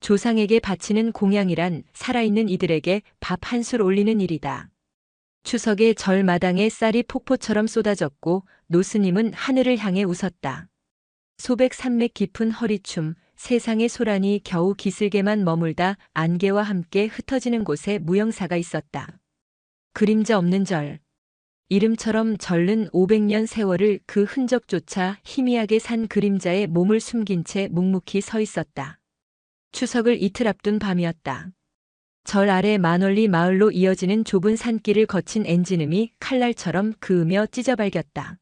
조상에게 바치는 공양이란 살아있는 이들에게 밥 한 술 올리는 일이다. 추석에 절마당에 쌀이 폭포처럼 쏟아졌고 노스님은 하늘을 향해 웃었다. 소백산맥 깊은 허리춤, 세상의 소란이 겨우 기슭에만 머물다 안개와 함께 흩어지는 곳에 무형사가 있었다. 그림자 없는 절. 이름처럼 절른 500년 세월을 그 흔적조차 희미하게 산 그림자에 몸을 숨긴 채 묵묵히 서 있었다. 추석을 이틀 앞둔 밤이었다. 절 아래 만월리 마을로 이어지는 좁은 산길을 거친 엔진음이 칼날처럼 그으며 찢어발겼다.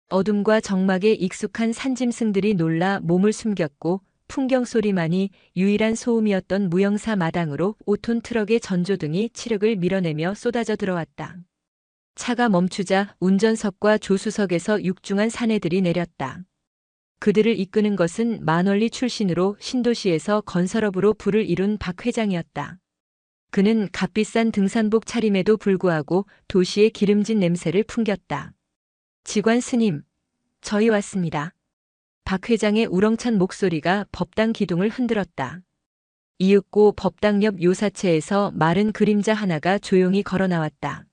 어둠과 정막에 익숙한 산짐승들이 놀라 몸을 숨겼고 풍경 소리만이 유일한 소음이었던 무형사 마당으로 5톤 트럭의 전조등이 칠흑을 밀어내며 쏟아져 들어왔다. 차가 멈추자 운전석과 조수석에서 육중한 사내들이 내렸다. 그들을 이끄는 것은 만월리 출신으로 신도시에서 건설업으로 부를 이룬 박 회장이었다. 그는 값비싼 등산복 차림에도 불구하고 도시의 기름진 냄새를 풍겼다. 직관 스님, 저희 왔습니다. 박 회장의 우렁찬 목소리가 법당 기둥을 흔들었다. 이윽고 법당 옆 요사체에서 마른 그림자 하나가 조용히 걸어 나왔다.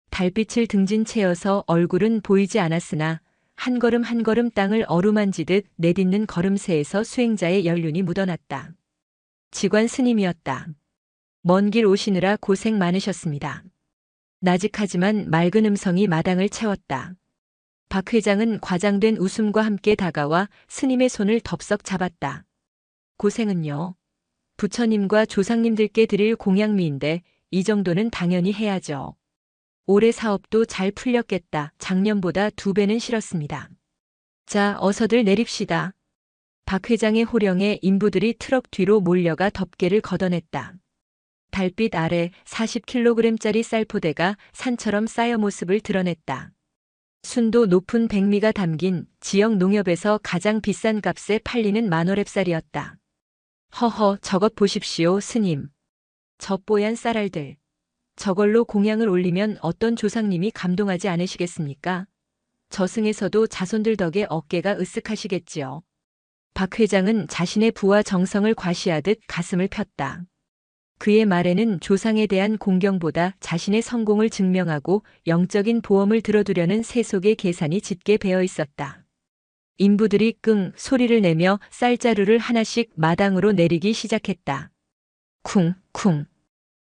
달빛을 등진 채여서 얼굴은 보이지 않았으나 한 걸음 한 걸음 땅을 어루만지듯 내딛는 걸음새에서 수행자의 연륜이 묻어났다. 직관 스님이었다. 먼 길 오시느라 고생 많으셨습니다. 나직하지만 맑은 음성이 마당을 채웠다. 박 회장은 과장된 웃음과 함께 다가와 스님의 손을 덥석 잡았다. 고생은요. 부처님과 조상님들께 드릴 공양미인데 이 정도는 당연히 해야죠. 올해 사업도 잘 풀렸겠다. 작년보다 2배는 실었습니다. 자, 어서들 내립시다. 박 회장의 호령에 인부들이 트럭 뒤로 몰려가 덮개를 걷어냈다. 달빛 아래 40kg짜리 쌀포대가 산처럼 쌓여 모습을 드러냈다. 순도 높은 백미가 담긴 지역 농협에서 가장 비싼 값에 팔리는 만월앱쌀이었다. 허허, 저것 보십시오, 스님. 저 뽀얀 쌀알들. 저걸로 공양을 올리면 어떤 조상님이 감동하지 않으시겠습니까? 저승에서도 자손들 덕에 어깨가 으쓱하시겠지요. 박 회장은 자신의 부와 정성을 과시하듯 가슴을 폈다. 그의 말에는 조상에 대한 공경보다 자신의 성공을 증명하고 영적인 보험을 들어두려는 세속의 계산이 짙게 배어 있었다. 인부들이 끙 소리를 내며 쌀자루를 하나씩 마당으로 내리기 시작했다. 쿵쿵.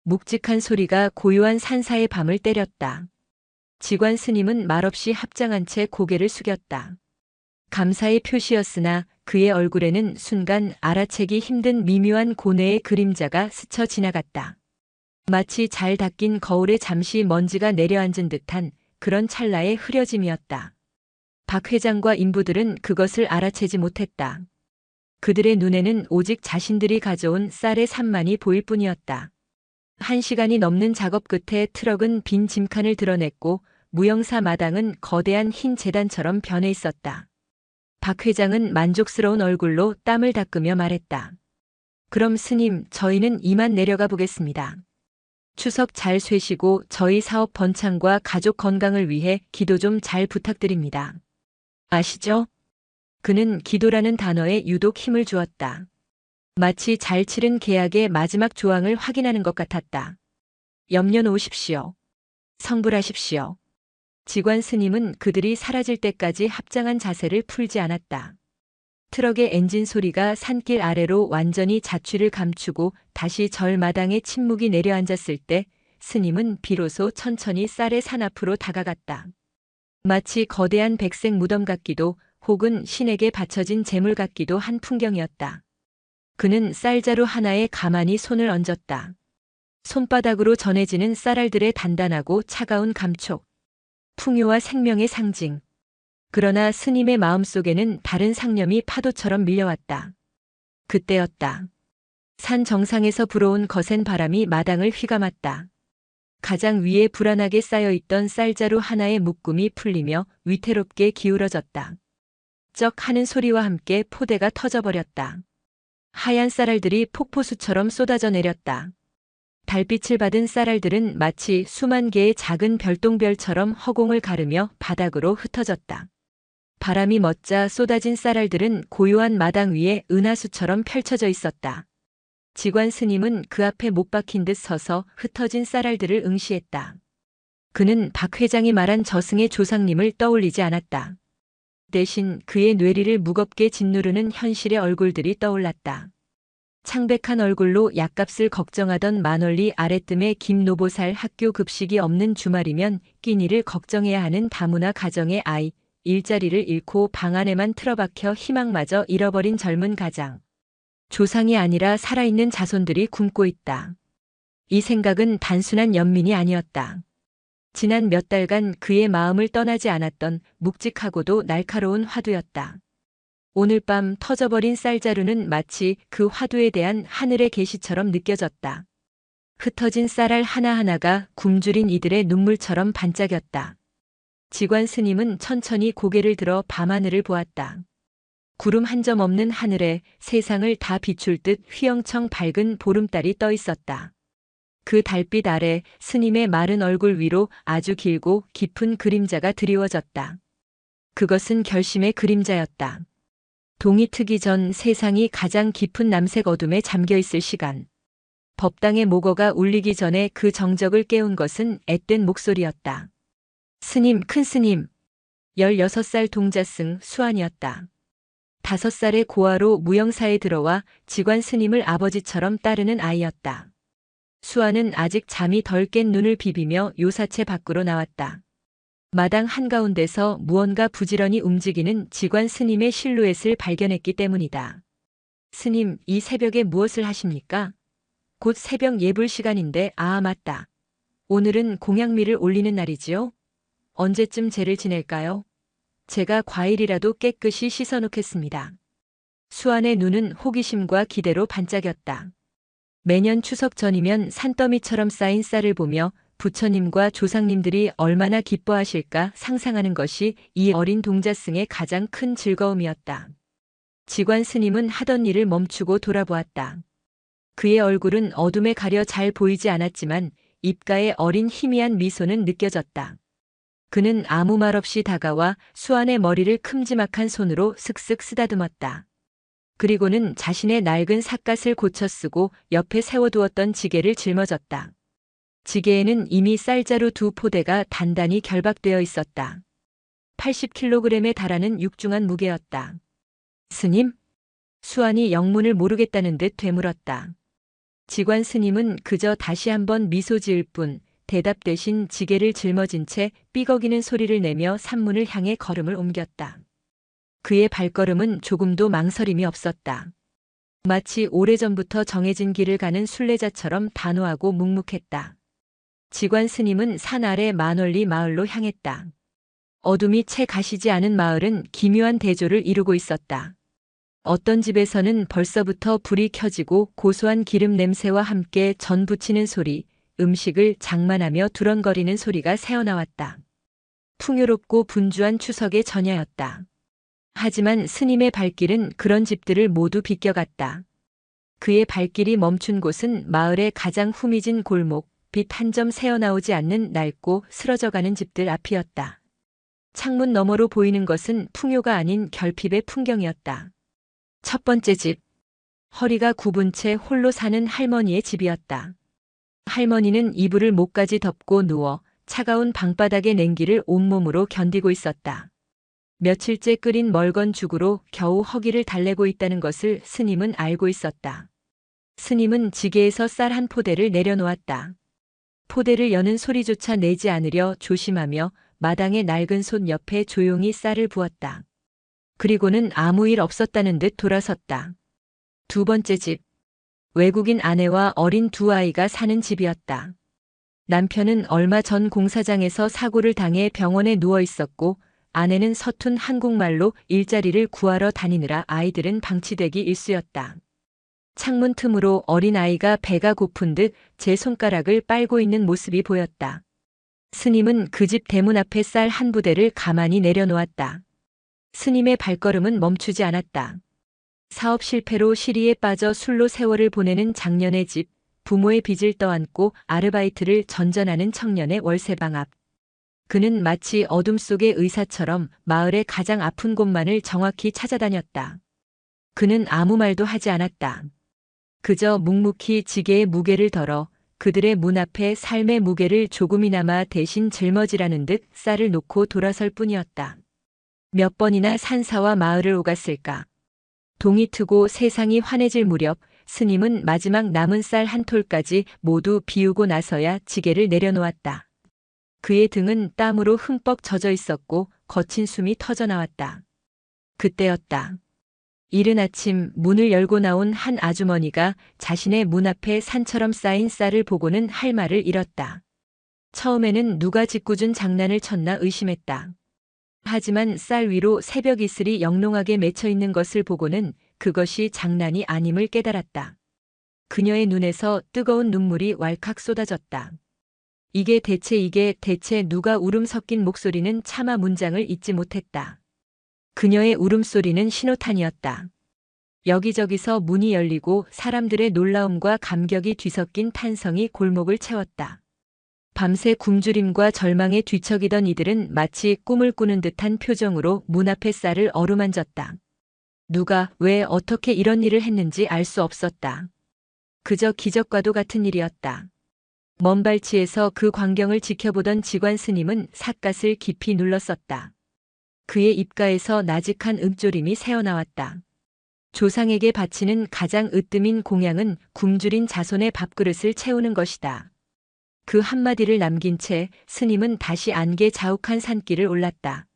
묵직한 소리가 고요한 산사의 밤을 때렸다. 직관 스님은 말없이 합장한 채 고개를 숙였다. 감사의 표시였으나 그의 얼굴에는 순간 알아채기 힘든 미묘한 고뇌의 그림자가 스쳐 지나갔다. 마치 잘 닦인 거울에 잠시 먼지가 내려앉은 듯한 그런 찰나의 흐려짐이었다. 박 회장과 인부들은 그것을 알아채지 못했다. 그들의 눈에는 오직 자신들이 가져온 쌀의 산만이 보일 뿐이었다. 1시간이 넘는 작업 끝에 트럭은 빈 짐칸을 드러냈고 무형사 마당은 거대한 흰 제단처럼 변해 있었다. 박 회장은 만족스러운 얼굴로 땀을 닦으며 말했다. 그럼 스님, 저희는 이만 내려가 보겠습니다. 추석 잘 쇠시고 저희 사업 번창과 가족 건강을 위해 기도 좀 잘 부탁드립니다. 아시죠? 그는 기도라는 단어에 유독 힘을 주었다. 마치 잘 치른 계약의 마지막 조항을 확인하는 것 같았다. 염려 놓으십시오. 성불하십시오. 직관 스님은 그들이 사라질 때까지 합장한 자세를 풀지 않았다. 트럭의 엔진 소리가 산길 아래로 완전히 자취를 감추고 다시 절마당에 침묵이 내려앉았을 때 스님은 비로소 천천히 쌀의 산 앞으로 다가갔다. 마치 거대한 백색 무덤 같기도 혹은 신에게 바쳐진 제물 같기도 한 풍경이었다. 그는 쌀자루 하나에 가만히 손을 얹었다. 손바닥으로 전해지는 쌀알들의 단단하고 차가운 감촉. 풍요와 생명의 상징. 그러나 스님의 마음속에는 다른 상념이 파도처럼 밀려왔다. 그때였다. 산 정상에서 불어온 거센 바람이 마당을 휘감았다. 가장 위에 불안하게 쌓여있던 쌀자루 하나의 묶음이 풀리며 위태롭게 기울어졌다. 쩍 하는 소리와 함께 포대가 터져버렸다. 하얀 쌀알들이 폭포수처럼 쏟아져 내렸다. 달빛을 받은 쌀알들은 마치 수만 개의 작은 별똥별처럼 허공을 가르며 바닥으로 흩어졌다. 바람이 멎자 쏟아진 쌀알들은 고요한 마당 위에 은하수처럼 펼쳐져 있었다. 직관 스님은 그 앞에 못 박힌 듯 서서 흩어진 쌀알들을 응시했다. 그는 박 회장이 말한 저승의 조상님을 떠올리지 않았다. 대신 그의 뇌리를 무겁게 짓누르는 현실의 얼굴들이 떠올랐다. 창백한 얼굴로 약값을 걱정하던 만원리 아랫뜸에 김노보살 학교 급식이 없는 주말이면 끼니를 걱정해야 하는 다문화 가정의 아이, 일자리를 잃고 방 안에만 틀어박혀 희망마저 잃어버린 젊은 가장. 조상이 아니라 살아있는 자손들이 굶고 있다. 이 생각은 단순한 연민이 아니었다. 지난 몇 달간 그의 마음을 떠나지 않았던 묵직하고도 날카로운 화두였다. 오늘 밤 터져버린 쌀자루는 마치 그 화두에 대한 하늘의 계시처럼 느껴졌다. 흩어진 쌀알 하나하나가 굶주린 이들의 눈물처럼 반짝였다. 직관 스님은 천천히 고개를 들어 밤하늘을 보았다. 구름 한 점 없는 하늘에 세상을 다 비출 듯 휘영청 밝은 보름달이 떠 있었다. 그 달빛 아래 스님의 마른 얼굴 위로 아주 길고 깊은 그림자가 드리워졌다. 그것은 결심의 그림자였다. 동이 트기 전 세상이 가장 깊은 남색 어둠에 잠겨 있을 시간. 법당의 모거가 울리기 전에 그 정적을 깨운 것은 앳된 목소리였다. 스님, 큰 스님. 16살 동자승 수안이었다. 5살의 고아로 무영사에 들어와 직관 스님을 아버지처럼 따르는 아이였다. 수아는 아직 잠이 덜 깬 눈을 비비며 요사체 밖으로 나왔다. 마당 한가운데서 무언가 부지런히 움직이는 직관 스님의 실루엣을 발견했기 때문이다. 스님, 이 새벽에 무엇을 하십니까? 곧 새벽 예불 시간인데 맞다. 오늘은 공양미를 올리는 날이지요? 언제쯤 제를 지낼까요? 제가 과일이라도 깨끗이 씻어놓겠습니다. 수안의 눈은 호기심과 기대로 반짝였다. 매년 추석 전이면 산더미처럼 쌓인 쌀을 보며 부처님과 조상님들이 얼마나 기뻐하실까 상상하는 것이 이 어린 동자승의 가장 큰 즐거움이었다. 직관 스님은 하던 일을 멈추고 돌아보았다. 그의 얼굴은 어둠에 가려 잘 보이지 않았지만 입가에 어린 희미한 미소는 느껴졌다. 그는 아무 말 없이 다가와 수안의 머리를 큼지막한 손으로 슥슥 쓰다듬었다. 그리고는 자신의 낡은 삿갓을 고쳐 쓰고 옆에 세워두었던 지게를 짊어졌다. 지게에는 이미 쌀자루 2포대가 단단히 결박되어 있었다. 80kg에 달하는 육중한 무게였다. 스님? 수안이 영문을 모르겠다는 듯 되물었다. 직관 스님은 그저 다시 한번 미소 지을 뿐 대답 대신 지게를 짊어진 채 삐걱이는 소리를 내며 산문을 향해 걸음을 옮겼다. 그의 발걸음은 조금도 망설임이 없었다. 마치 오래전부터 정해진 길을 가는 순례자처럼 단호하고 묵묵했다. 직관 스님은 산 아래 만원리 마을로 향했다. 어둠이 채 가시지 않은 마을은 기묘한 대조를 이루고 있었다. 어떤 집에서는 벌써부터 불이 켜지고 고소한 기름 냄새와 함께 전 부치는 소리, 음식을 장만하며 두런거리는 소리가 새어나왔다. 풍요롭고 분주한 추석의 전야였다. 하지만 스님의 발길은 그런 집들을 모두 비껴갔다. 그의 발길이 멈춘 곳은 마을의 가장 후미진 골목, 빛 한 점 새어나오지 않는 낡고 쓰러져가는 집들 앞이었다. 창문 너머로 보이는 것은 풍요가 아닌 결핍의 풍경이었다. 첫 번째 집. 허리가 굽은 채 홀로 사는 할머니의 집이었다. 할머니는 이불을 목까지 덮고 누워 차가운 방바닥의 냉기를 온몸으로 견디고 있었다. 며칠째 끓인 멀건 죽으로 겨우 허기를 달래고 있다는 것을 스님은 알고 있었다. 스님은 지게에서 쌀 한 포대를 내려놓았다. 포대를 여는 소리조차 내지 않으려 조심하며 마당의 낡은 솥 옆에 조용히 쌀을 부었다. 그리고는 아무 일 없었다는 듯 돌아섰다. 두 번째 집. 외국인 아내와 어린 두 아이가 사는 집이었다. 남편은 얼마 전 공사장에서 사고를 당해 병원에 누워 있었고 아내는 서툰 한국말로 일자리를 구하러 다니느라 아이들은 방치되기 일쑤였다. 창문 틈으로 어린 아이가 배가 고픈 듯 제 손가락을 빨고 있는 모습이 보였다. 스님은 그 집 대문 앞에 쌀 한 부대를 가만히 내려놓았다. 스님의 발걸음은 멈추지 않았다. 사업 실패로 시리에 빠져 술로 세월을 보내는 장년의 집, 부모의 빚을 떠안고 아르바이트를 전전하는 청년의 월세방 앞. 그는 마치 어둠 속의 의사처럼 마을의 가장 아픈 곳만을 정확히 찾아다녔다. 그는 아무 말도 하지 않았다. 그저 묵묵히 지게의 무게를 덜어 그들의 문 앞에 삶의 무게를 조금이나마 대신 짊어지라는 듯 쌀을 놓고 돌아설 뿐이었다. 몇 번이나 산사와 마을을 오갔을까. 동이 트고 세상이 환해질 무렵 스님은 마지막 남은 쌀 한 톨까지 모두 비우고 나서야 지게를 내려놓았다. 그의 등은 땀으로 흠뻑 젖어 있었고 거친 숨이 터져나왔다. 그때였다. 이른 아침 문을 열고 나온 한 아주머니가 자신의 문 앞에 산처럼 쌓인 쌀을 보고는 할 말을 잃었다. 처음에는 누가 짓궂은 장난을 쳤나 의심했다. 하지만 쌀 위로 새벽 이슬이 영롱하게 맺혀 있는 것을 보고는 그것이 장난이 아님을 깨달았다. 그녀의 눈에서 뜨거운 눈물이 왈칵 쏟아졌다. 이게 대체 누가 울음 섞인 목소리는 차마 문장을 잇지 못했다. 그녀의 울음소리는 신호탄이었다. 여기저기서 문이 열리고 사람들의 놀라움과 감격이 뒤섞인 탄성이 골목을 채웠다. 밤새 굶주림과 절망에 뒤척이던 이들은 마치 꿈을 꾸는 듯한 표정으로 문 앞의 쌀을 어루만졌다. 누가, 왜, 어떻게 이런 일을 했는지 알 수 없었다. 그저 기적과도 같은 일이었다. 먼 발치에서 그 광경을 지켜보던 직관 스님은 삿갓을 깊이 눌렀었다. 그의 입가에서 나직한 음조림이 새어나왔다. 조상에게 바치는 가장 으뜸인 공양은 굶주린 자손의 밥그릇을 채우는 것이다. 그 한마디를 남긴 채 스님은 다시 안개 자욱한 산길을 올랐다.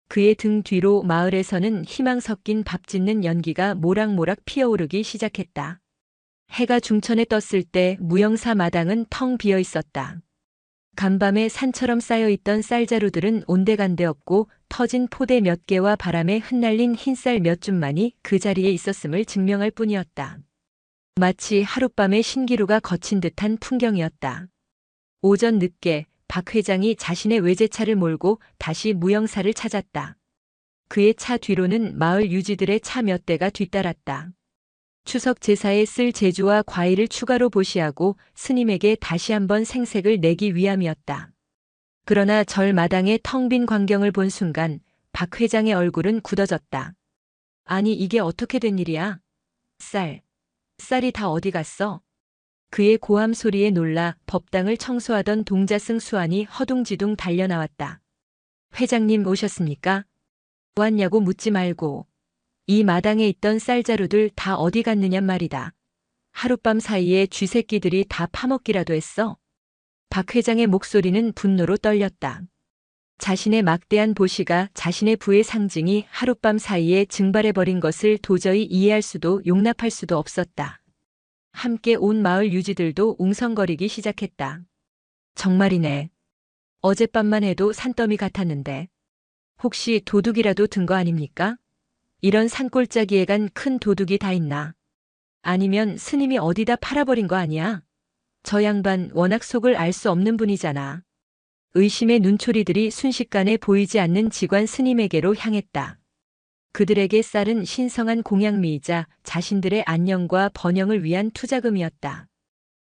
그의 등 뒤로 마을에서는 희망 섞인 밥 짓는 연기가 모락모락 피어오르기 시작했다. 해가 중천에 떴을 때 무영사 마당은 텅 비어 있었다. 간밤에 산처럼 쌓여있던 쌀자루들은 온데간데 없고 터진 포대 몇 개와 바람에 흩날린 흰쌀 몇 줌만이 그 자리에 있었음을 증명할 뿐이었다. 마치 하룻밤의 신기루가 거친 듯한 풍경이었다. 오전 늦게 박 회장이 자신의 외제차를 몰고 다시 무영사를 찾았다. 그의 차 뒤로는 마을 유지들의 차 몇 대가 뒤따랐다. 추석 제사에 쓸 제주와 과일을 추가로 보시하고 스님에게 다시 한번 생색을 내기 위함이었다. 그러나 절 마당의 텅 빈 광경을 본 순간 박 회장의 얼굴은 굳어졌다. 아니, 이게 어떻게 된 일이야? 쌀이 다 어디 갔어? 그의 고함 소리에 놀라 법당을 청소하던 동자승 수완이 허둥지둥 달려나왔다. 회장님 오셨습니까? 왔냐고 묻지 말고. 이 마당에 있던 쌀자루들 다 어디 갔느냔 말이다. 하룻밤 사이에 쥐새끼들이 다 파먹기라도 했어. 박 회장의 목소리는 분노로 떨렸다. 자신의 막대한 보시가 자신의 부의 상징이 하룻밤 사이에 증발해버린 것을 도저히 이해할 수도 용납할 수도 없었다. 함께 온 마을 유지들도 웅성거리기 시작했다. 정말이네. 어젯밤만 해도 산더미 같았는데. 혹시 도둑이라도 든 거 아닙니까? 이런 산골짜기에 간 큰 도둑이 다 있나? 아니면 스님이 어디다 팔아버린 거 아니야? 저 양반 워낙 속을 알 수 없는 분이잖아. 의심의 눈초리들이 순식간에 보이지 않는 직관 스님에게로 향했다. 그들에게 쌀은 신성한 공양미이자 자신들의 안녕과 번영을 위한 투자금이었다.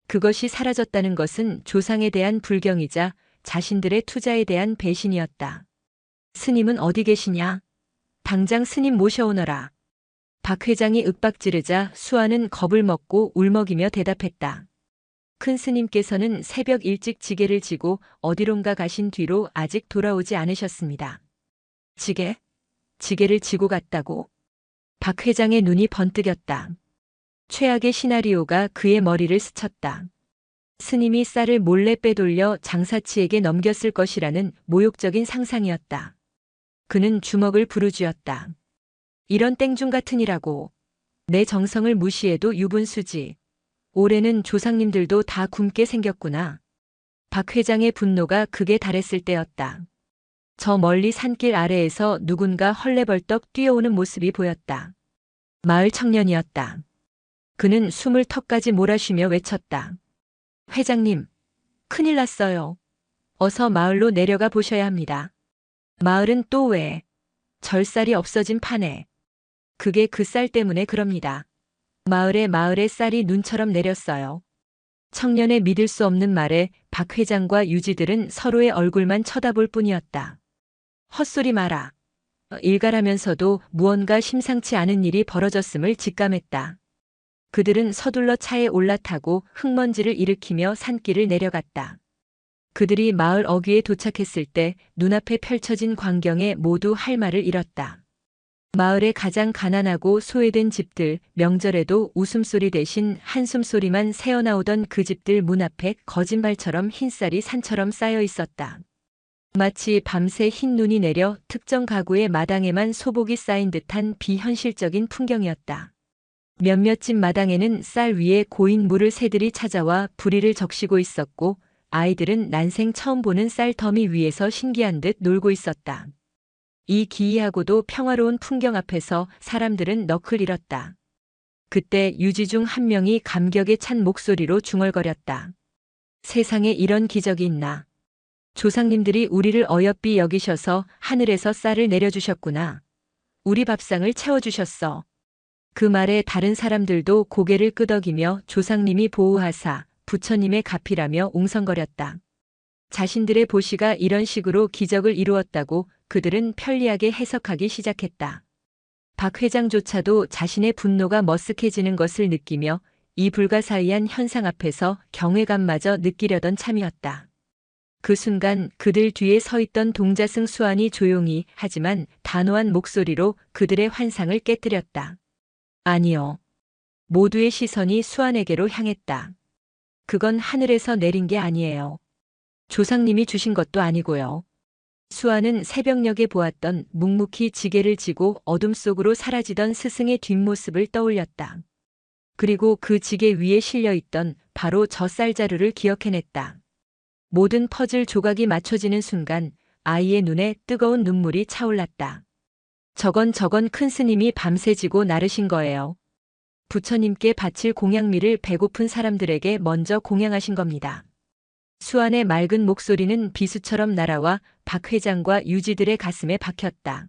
그것이 사라졌다는 것은 조상에 대한 불경이자 자신들의 투자에 대한 배신이었다. 스님은 어디 계시냐? 당장 스님 모셔오너라. 박 회장이 윽박지르자 수아는 겁을 먹고 울먹이며 대답했다. 큰 스님께서는 새벽 일찍 지게를 지고 어디론가 가신 뒤로 아직 돌아오지 않으셨습니다. 지게를 지고 갔다고? 박 회장의 눈이 번뜩였다. 최악의 시나리오가 그의 머리를 스쳤다. 스님이 쌀을 몰래 빼돌려 장사치에게 넘겼을 것이라는 모욕적인 상상이었다. 그는 주먹을 부르짖었다. 이런 땡중 같으니라고. 내 정성을 무시해도 유분수지. 올해는 조상님들도 다 굶게 생겼구나. 박 회장의 분노가 극에 달했을 때였다. 저 멀리 산길 아래에서 누군가 헐레벌떡 뛰어오는 모습이 보였다. 마을 청년이었다. 그는 숨을 턱까지 몰아쉬며 외쳤다. 회장님, 큰일 났어요. 어서 마을로 내려가 보셔야 합니다. 마을은 또 왜? 절쌀이 없어진 판에. 그게 그 쌀 때문에 그럽니다. 마을에 쌀이 눈처럼 내렸어요. 청년의 믿을 수 없는 말에 박 회장과 유지들은 서로의 얼굴만 쳐다볼 뿐이었다. 헛소리 마라. 일갈하면서도 무언가 심상치 않은 일이 벌어졌음을 직감했다. 그들은 서둘러 차에 올라타고 흙먼지를 일으키며 산길을 내려갔다. 그들이 마을 어귀에 도착했을 때 눈앞에 펼쳐진 광경에 모두 할 말을 잃었다. 마을의 가장 가난하고 소외된 집들, 명절에도 웃음소리 대신 한숨소리만 새어나오던 그 집들 문 앞에 거짓말처럼 흰쌀이 산처럼 쌓여 있었다. 마치 밤새 흰 눈이 내려 특정 가구의 마당에만 소복이 쌓인 듯한 비현실적인 풍경이었다. 몇몇 집 마당에는 쌀 위에 고인 물을 새들이 찾아와 부리를 적시고 있었고, 아이들은 난생 처음 보는 쌀 더미 위에서 신기한 듯 놀고 있었다. 이 기이하고도 평화로운 풍경 앞에서 사람들은 넋을 잃었다. 그때 유지 중 한 명이 감격에 찬 목소리로 중얼거렸다. 세상에 이런 기적이 있나. 조상님들이 우리를 어여삐 여기셔서 하늘에서 쌀을 내려주셨구나. 우리 밥상을 채워주셨어. 그 말에 다른 사람들도 고개를 끄덕이며 조상님이 보호하사 부처님의 값이라며 웅성거렸다. 자신들의 보시가 이런 식으로 기적을 이루었다고 그들은 편리하게 해석하기 시작했다. 박 회장조차도 자신의 분노가 머쓱해지는 것을 느끼며 이 불가사의한 현상 앞에서 경외감마저 느끼려던 참이었다. 그 순간 그들 뒤에 서 있던 동자승 수안이 조용히 하지만 단호한 목소리로 그들의 환상을 깨뜨렸다. 아니요. 모두의 시선이 수안에게로 향했다. 그건 하늘에서 내린 게 아니에요. 조상님이 주신 것도 아니고요. 수아는 새벽녘에 보았던 묵묵히 지게를 지고 어둠 속으로 사라지던 스승의 뒷모습을 떠올렸다. 그리고 그 지게 위에 실려 있던 바로 저 쌀자루를 기억해냈다. 모든 퍼즐 조각이 맞춰지는 순간 아이의 눈에 뜨거운 눈물이 차올랐다. 저건 큰 스님이 밤새 지고 나르신 거예요. 부처님께 바칠 공양미를 배고픈 사람들에게 먼저 공양하신 겁니다. 수안의 맑은 목소리는 비수처럼 날아와 박 회장과 유지들의 가슴에 박혔다.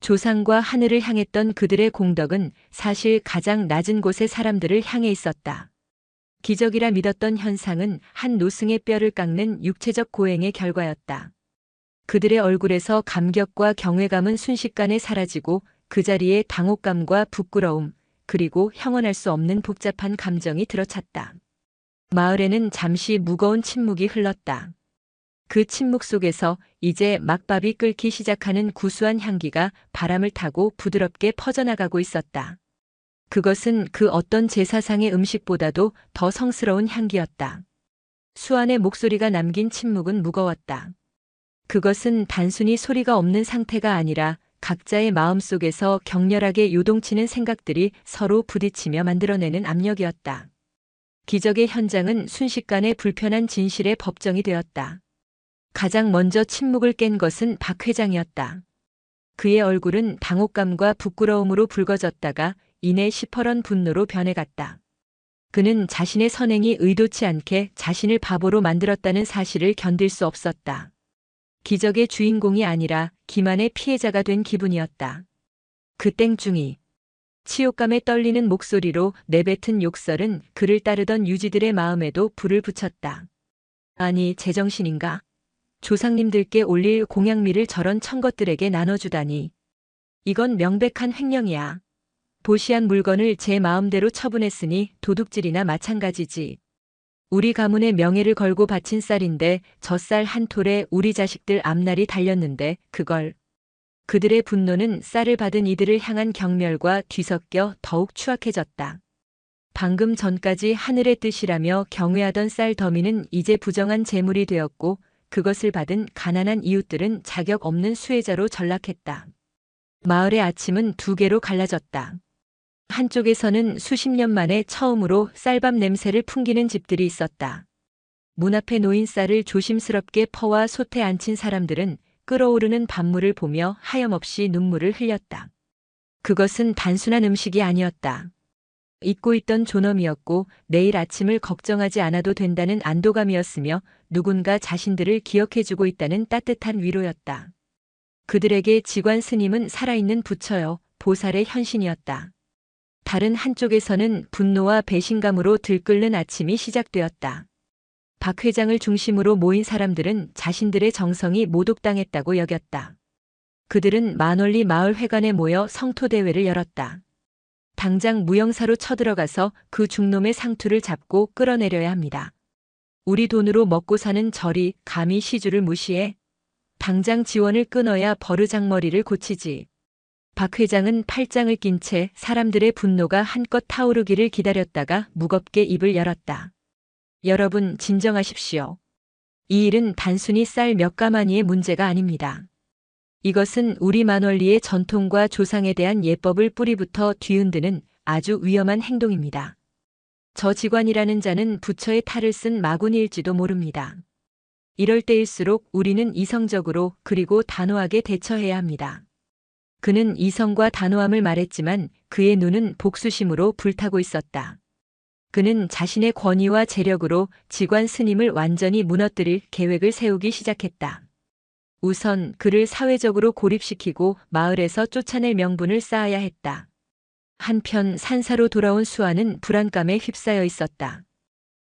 조상과 하늘을 향했던 그들의 공덕은 사실 가장 낮은 곳의 사람들을 향해 있었다. 기적이라 믿었던 현상은 한 노승의 뼈를 깎는 육체적 고행의 결과였다. 그들의 얼굴에서 감격과 경외감은 순식간에 사라지고 그 자리에 당혹감과 부끄러움, 그리고 형언할 수 없는 복잡한 감정이 들어찼다. 마을에는 잠시 무거운 침묵이 흘렀다. 그 침묵 속에서 이제 막밥이 끓기 시작하는 구수한 향기가 바람을 타고 부드럽게 퍼져나가고 있었다. 그것은 그 어떤 제사상의 음식보다도 더 성스러운 향기였다. 수안의 목소리가 남긴 침묵은 무거웠다. 그것은 단순히 소리가 없는 상태가 아니라 각자의 마음속에서 격렬하게 요동치는 생각들이 서로 부딪히며 만들어내는 압력이었다. 기적의 현장은 순식간에 불편한 진실의 법정이 되었다. 가장 먼저 침묵을 깬 것은 박 회장이었다. 그의 얼굴은 당혹감과 부끄러움으로 붉어졌다가 이내 시퍼런 분노로 변해갔다. 그는 자신의 선행이 의도치 않게 자신을 바보로 만들었다는 사실을 견딜 수 없었다. 기적의 주인공이 아니라 기만의 피해자가 된 기분이었다. 그 땡중이 치욕감에 떨리는 목소리로 내뱉은 욕설은 그를 따르던 유지들의 마음에도 불을 붙였다. 아니, 제정신인가? 조상님들께 올릴 공양미를 저런 천것들에게 나눠주다니. 이건 명백한 횡령이야. 보시한 물건을 제 마음대로 처분했으니 도둑질이나 마찬가지지. 우리 가문의 명예를 걸고 바친 쌀인데 저 쌀 한 톨에 우리 자식들 앞날이 달렸는데 그걸. 그들의 분노는 쌀을 받은 이들을 향한 경멸과 뒤섞여 더욱 추악해졌다. 방금 전까지 하늘의 뜻이라며 경외하던 쌀 더미는 이제 부정한 재물이 되었고 그것을 받은 가난한 이웃들은 자격 없는 수혜자로 전락했다. 마을의 아침은 두 개로 갈라졌다. 한쪽에서는 수십 년 만에 처음으로 쌀밥 냄새를 풍기는 집들이 있었다. 문 앞에 놓인 쌀을 조심스럽게 퍼와 솥에 앉힌 사람들은 끓어오르는 밥물을 보며 하염없이 눈물을 흘렸다. 그것은 단순한 음식이 아니었다. 잊고 있던 존엄이었고 내일 아침을 걱정하지 않아도 된다는 안도감이었으며 누군가 자신들을 기억해주고 있다는 따뜻한 위로였다. 그들에게 직관 스님은 살아있는 부처여 보살의 현신이었다. 다른 한쪽에서는 분노와 배신감으로 들끓는 아침이 시작되었다. 박 회장을 중심으로 모인 사람들은 자신들의 정성이 모독당했다고 여겼다. 그들은 만월리 마을 회관에 모여 성토대회를 열었다. 당장 무영사로 쳐들어가서 그 중놈의 상투를 잡고 끌어내려야 합니다. 우리 돈으로 먹고 사는 절이 감히 시주를 무시해? 당장 지원을 끊어야 버르장머리를 고치지. 박 회장은 팔짱을 낀 채 사람들의 분노가 한껏 타오르기를 기다렸다가 무겁게 입을 열었다. 여러분, 진정하십시오. 이 일은 단순히 쌀 몇 가마니의 문제가 아닙니다. 이것은 우리 만월리의 전통과 조상에 대한 예법을 뿌리부터 뒤흔드는 아주 위험한 행동입니다. 저 직관이라는 자는 부처의 탈을 쓴 마구니일지도 모릅니다. 이럴 때일수록 우리는 이성적으로 그리고 단호하게 대처해야 합니다. 그는 이성과 단호함을 말했지만 그의 눈은 복수심으로 불타고 있었다. 그는 자신의 권위와 재력으로 직관 스님을 완전히 무너뜨릴 계획을 세우기 시작했다. 우선 그를 사회적으로 고립시키고 마을에서 쫓아낼 명분을 쌓아야 했다. 한편 산사로 돌아온 수아는 불안감에 휩싸여 있었다.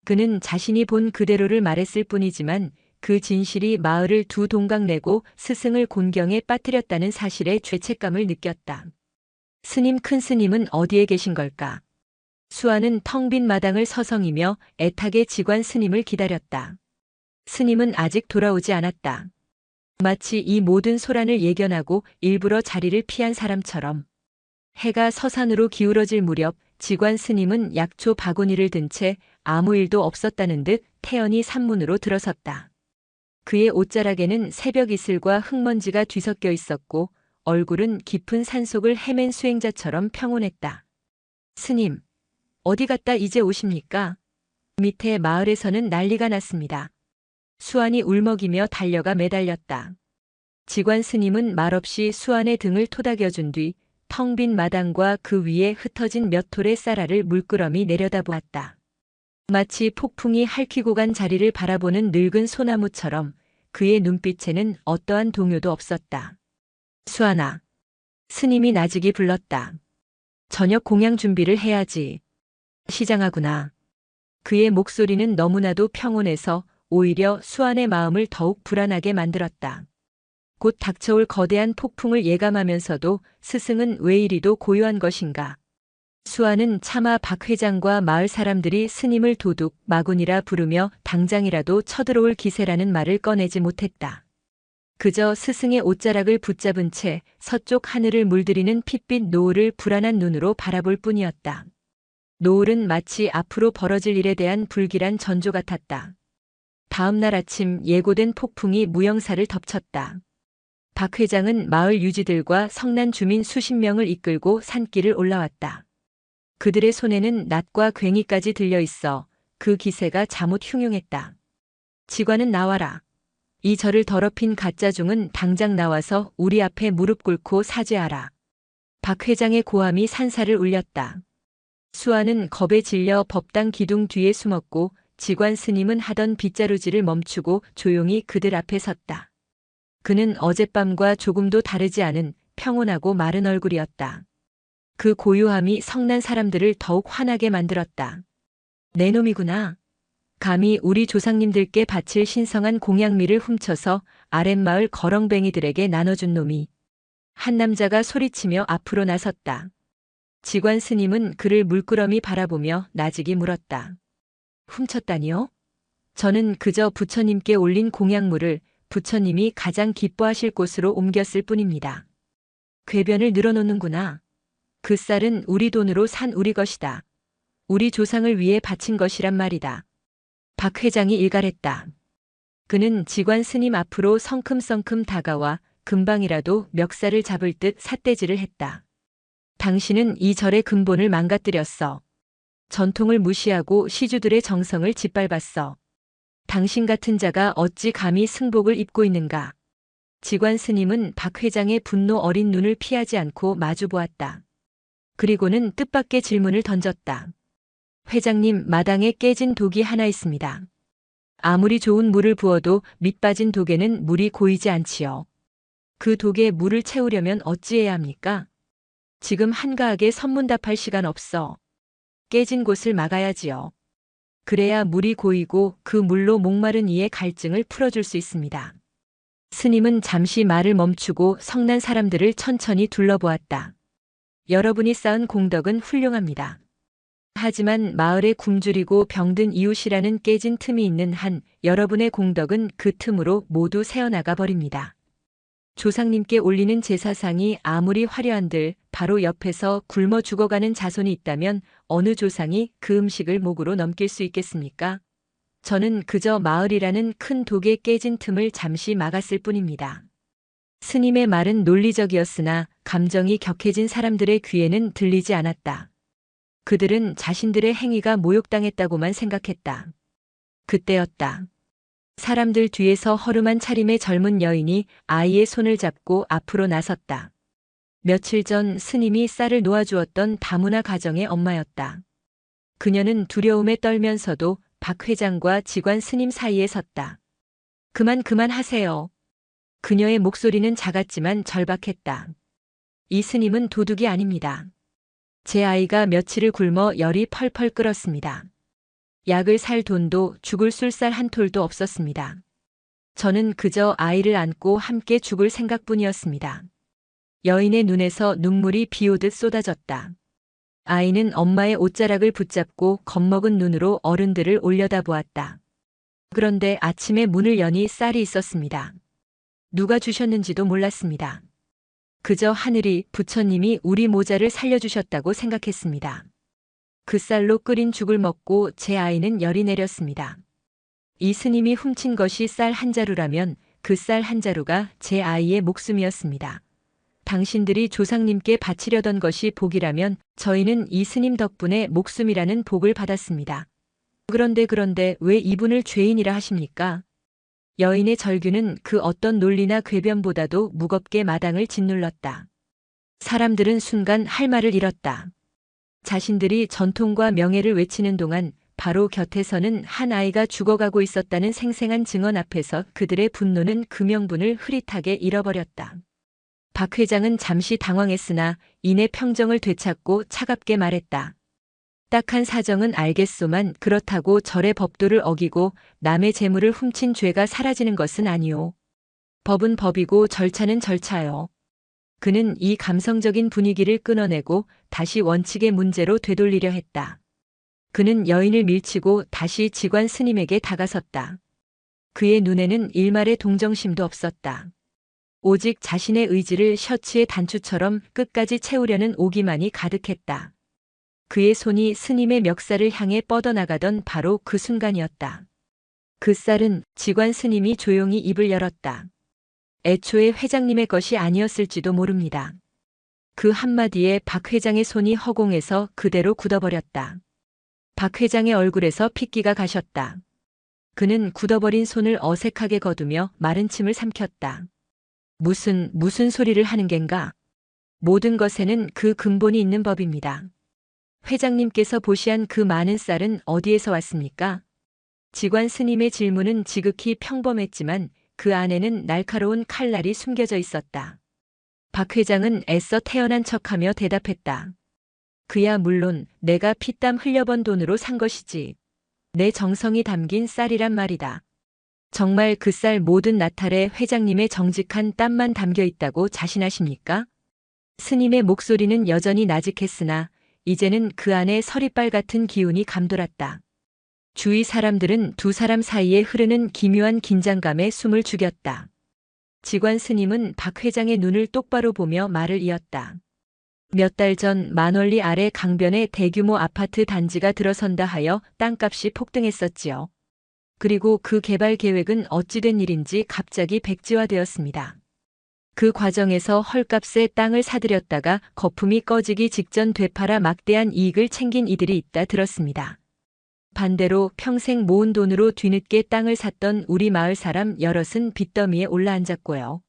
그는 자신이 본 그대로를 말했을 뿐이지만 그 진실이 마을을 두 동강 내고 스승을 곤경에 빠뜨렸다는 사실에 죄책감을 느꼈다. 스님, 큰 스님은 어디에 계신 걸까? 수아는 텅 빈 마당을 서성이며 애타게 직관 스님을 기다렸다. 스님은 아직 돌아오지 않았다. 마치 이 모든 소란을 예견하고 일부러 자리를 피한 사람처럼. 해가 서산으로 기울어질 무렵 직관 스님은 약초 바구니를 든 채 아무 일도 없었다는 듯 태연히 산문으로 들어섰다. 그의 옷자락에는 새벽 이슬과 흙먼지가 뒤섞여 있었고 얼굴은 깊은 산속을 헤맨 수행자처럼 평온했다. 스님, 어디 갔다 이제 오십니까? 밑에 마을에서는 난리가 났습니다. 수안이 울먹이며 달려가 매달렸다. 직관 스님은 말없이 수안의 등을 토닥여준 뒤 텅 빈 마당과 그 위에 흩어진 몇 톨의 쌀알을 물끄러미 내려다보았다. 마치 폭풍이 핥히고 간 자리를 바라보는 늙은 소나무처럼 그의 눈빛에는 어떠한 동요도 없었다. 수안아. 스님이 나직이 불렀다. 저녁 공양 준비를 해야지. 시장하구나. 그의 목소리는 너무나도 평온해서 오히려 수안의 마음을 더욱 불안하게 만들었다. 곧 닥쳐올 거대한 폭풍을 예감하면서도 스승은 왜 이리도 고요한 것인가. 수아는 차마 박 회장과 마을 사람들이 스님을 도둑, 마군이라 부르며 당장이라도 쳐들어올 기세라는 말을 꺼내지 못했다. 그저 스승의 옷자락을 붙잡은 채 서쪽 하늘을 물들이는 핏빛 노을을 불안한 눈으로 바라볼 뿐이었다. 노을은 마치 앞으로 벌어질 일에 대한 불길한 전조 같았다. 다음 날 아침 예고된 폭풍이 무영사를 덮쳤다. 박 회장은 마을 유지들과 성난 주민 수십 명을 이끌고 산길을 올라왔다. 그들의 손에는 낫과 괭이까지 들려 있어 그 기세가 자못 흉흉했다. 직관은 나와라. 이 절을 더럽힌 가짜중은 당장 나와서 우리 앞에 무릎 꿇고 사죄하라. 박 회장의 고함이 산사를 울렸다. 수아는 겁에 질려 법당 기둥 뒤에 숨었고 직관 스님은 하던 빗자루질을 멈추고 조용히 그들 앞에 섰다. 그는 어젯밤과 조금도 다르지 않은 평온하고 마른 얼굴이었다. 그 고요함이 성난 사람들을 더욱 화나게 만들었다. 내 놈이구나. 감히 우리 조상님들께 바칠 신성한 공양미를 훔쳐서 아랫마을 거렁뱅이들에게 나눠준 놈이. 한 남자가 소리치며 앞으로 나섰다. 직관 스님은 그를 물끄러미 바라보며 나직이 물었다. 훔쳤다니요? 저는 그저 부처님께 올린 공양물을 부처님이 가장 기뻐하실 곳으로 옮겼을 뿐입니다. 궤변을 늘어놓는구나. 그 쌀은 우리 돈으로 산 우리 것이다. 우리 조상을 위해 바친 것이란 말이다. 박 회장이 일갈했다. 그는 직관 스님 앞으로 성큼성큼 다가와 금방이라도 멱살을 잡을 듯 삿대질을 했다. 당신은 이 절의 근본을 망가뜨렸어. 전통을 무시하고 시주들의 정성을 짓밟았어. 당신 같은 자가 어찌 감히 승복을 입고 있는가. 직관 스님은 박 회장의 분노 어린 눈을 피하지 않고 마주보았다. 그리고는 뜻밖의 질문을 던졌다. 회장님, 마당에 깨진 독이 하나 있습니다. 아무리 좋은 물을 부어도 밑 빠진 독에는 물이 고이지 않지요. 그 독에 물을 채우려면 어찌해야 합니까? 지금 한가하게 선문답할 시간 없어. 깨진 곳을 막아야지요. 그래야 물이 고이고 그 물로 목마른 이의 갈증을 풀어줄 수 있습니다. 스님은 잠시 말을 멈추고 성난 사람들을 천천히 둘러보았다. 여러분이 쌓은 공덕은 훌륭합니다. 하지만 마을에 굶주리고 병든 이웃이라는 깨진 틈이 있는 한 여러분의 공덕은 그 틈으로 모두 새어나가 버립니다. 조상님께 올리는 제사상이 아무리 화려한들 바로 옆에서 굶어 죽어가는 자손이 있다면 어느 조상이 그 음식을 목으로 넘길 수 있겠습니까? 저는 그저 마을이라는 큰 독에 깨진 틈을 잠시 막았을 뿐입니다. 스님의 말은 논리적이었으나 감정이 격해진 사람들의 귀에는 들리지 않았다. 그들은 자신들의 행위가 모욕당했다고만 생각했다. 그때였다. 사람들 뒤에서 허름한 차림의 젊은 여인이 아이의 손을 잡고 앞으로 나섰다. 며칠 전 스님이 쌀을 놓아주었던 다문화 가정의 엄마였다. 그녀는 두려움에 떨면서도 박 회장과 직관 스님 사이에 섰다. 그만하세요. 그녀의 목소리는 작았지만 절박했다. 이 스님은 도둑이 아닙니다. 제 아이가 며칠을 굶어 열이 펄펄 끓었습니다. 약을 살 돈도 죽을 술살 한 톨도 없었습니다. 저는 그저 아이를 안고 함께 죽을 생각뿐이었습니다. 여인의 눈에서 눈물이 비 오듯 쏟아졌다. 아이는 엄마의 옷자락을 붙잡고 겁먹은 눈으로 어른들을 올려다보았다. 그런데 아침에 문을 여니 쌀이 있었습니다. 누가 주셨는지도 몰랐습니다. 그저 하늘이 부처님이 우리 모자를 살려주셨다고 생각했습니다. 그 쌀로 끓인 죽을 먹고 제 아이는 열이 내렸습니다. 이 스님이 훔친 것이 쌀 한 자루라면 그 쌀 한 자루가 제 아이의 목숨이었습니다. 당신들이 조상님께 바치려던 것이 복이라면 저희는 이 스님 덕분에 목숨이라는 복을 받았습니다. 그런데 왜 이분을 죄인이라 하십니까? 여인의 절규는 그 어떤 논리나 궤변보다도 무겁게 마당을 짓눌렀다. 사람들은 순간 할 말을 잃었다. 자신들이 전통과 명예를 외치는 동안 바로 곁에서는 한 아이가 죽어가고 있었다는 생생한 증언 앞에서 그들의 분노는 그 명분을 흐릿하게 잃어버렸다. 박 회장은 잠시 당황했으나 이내 평정을 되찾고 차갑게 말했다. 딱한 사정은 알겠소만 그렇다고 절의 법도를 어기고 남의 재물을 훔친 죄가 사라지는 것은 아니오. 법은 법이고 절차는 절차요. 그는 이 감성적인 분위기를 끊어내고 다시 원칙의 문제로 되돌리려 했다. 그는 여인을 밀치고 다시 직관 스님에게 다가섰다. 그의 눈에는 일말의 동정심도 없었다. 오직 자신의 의지를 셔츠의 단추처럼 끝까지 채우려는 오기만이 가득했다. 그의 손이 스님의 멱살을 향해 뻗어나가던 바로 그 순간이었다. 그 쌀은 직관 스님이 조용히 입을 열었다. 애초에 회장님의 것이 아니었을지도 모릅니다. 그 한마디에 박 회장의 손이 허공에서 그대로 굳어버렸다. 박 회장의 얼굴에서 핏기가 가셨다. 그는 굳어버린 손을 어색하게 거두며 마른 침을 삼켰다. 무슨 소리를 하는 겐가? 모든 것에는 그 근본이 있는 법입니다. 회장님께서 보시한 그 많은 쌀은 어디에서 왔습니까? 직관 스님의 질문은 지극히 평범했지만 그 안에는 날카로운 칼날이 숨겨져 있었다. 박 회장은 애써 태어난 척하며 대답했다. 그야 물론 내가 피땀 흘려번 돈으로 산 것이지. 내 정성이 담긴 쌀이란 말이다. 정말 그 쌀 모든 나탈에 회장님의 정직한 땀만 담겨 있다고 자신하십니까? 스님의 목소리는 여전히 나직했으나 이제는 그 안에 서리빨 같은 기운이 감돌았다. 주위 사람들은 두 사람 사이에 흐르는 기묘한 긴장감에 숨을 죽였다. 직관 스님은 박 회장의 눈을 똑바로 보며 말을 이었다. 몇 달 전 만월리 아래 강변에 대규모 아파트 단지가 들어선다 하여 땅값이 폭등했었지요. 그리고 그 개발 계획은 어찌된 일인지 갑자기 백지화되었습니다. 그 과정에서 헐값에 땅을 사들였다가 거품이 꺼지기 직전 되팔아 막대한 이익을 챙긴 이들이 있다 들었습니다. 반대로 평생 모은 돈으로 뒤늦게 땅을 샀던 우리 마을 사람 여럿은 빚더미에 올라앉았고요.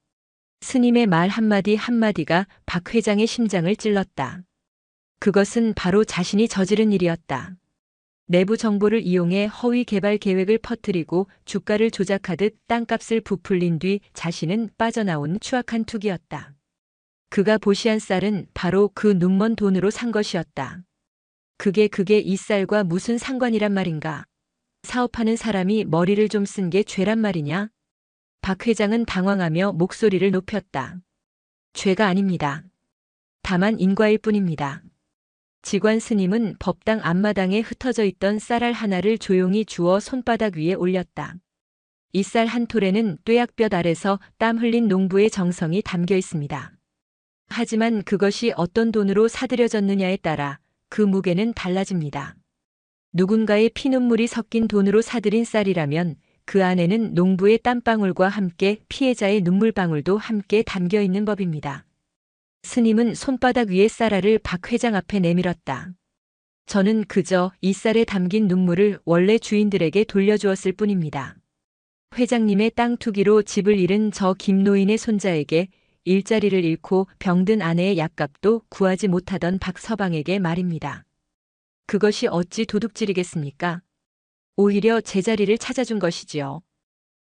스님의 말 한마디 한마디가 박 회장의 심장을 찔렀다. 그것은 바로 자신이 저지른 일이었다. 내부 정보를 이용해 허위 개발 계획을 퍼뜨리고 주가를 조작하듯 땅값을 부풀린 뒤 자신은 빠져나온 추악한 투기였다. 그가 보시한 쌀은 바로 그 눈먼 돈으로 산 것이었다. 그게 이 쌀과 무슨 상관이란 말인가? 사업하는 사람이 머리를 좀 쓴 게 죄란 말이냐? 박 회장은 당황하며 목소리를 높였다. 죄가 아닙니다. 다만 인과일 뿐입니다. 직관 스님은 법당 앞마당에 흩어져 있던 쌀알 하나를 조용히 주워 손바닥 위에 올렸다. 이 쌀 한 톨에는 뙤약볕 아래서 땀 흘린 농부의 정성이 담겨 있습니다. 하지만 그것이 어떤 돈으로 사들여졌느냐에 따라 그 무게는 달라집니다. 누군가의 피눈물이 섞인 돈으로 사들인 쌀이라면 그 안에는 농부의 땀방울과 함께 피해자의 눈물방울도 함께 담겨 있는 법입니다. 스님은 손바닥 위에 쌀알을 박 회장 앞에 내밀었다. 저는 그저 이 쌀에 담긴 눈물을 원래 주인들에게 돌려주었을 뿐입니다. 회장님의 땅 투기로 집을 잃은 저 김노인의 손자에게 일자리를 잃고 병든 아내의 약값도 구하지 못하던 박서방에게 말입니다. 그것이 어찌 도둑질이겠습니까? 오히려 제자리를 찾아준 것이지요.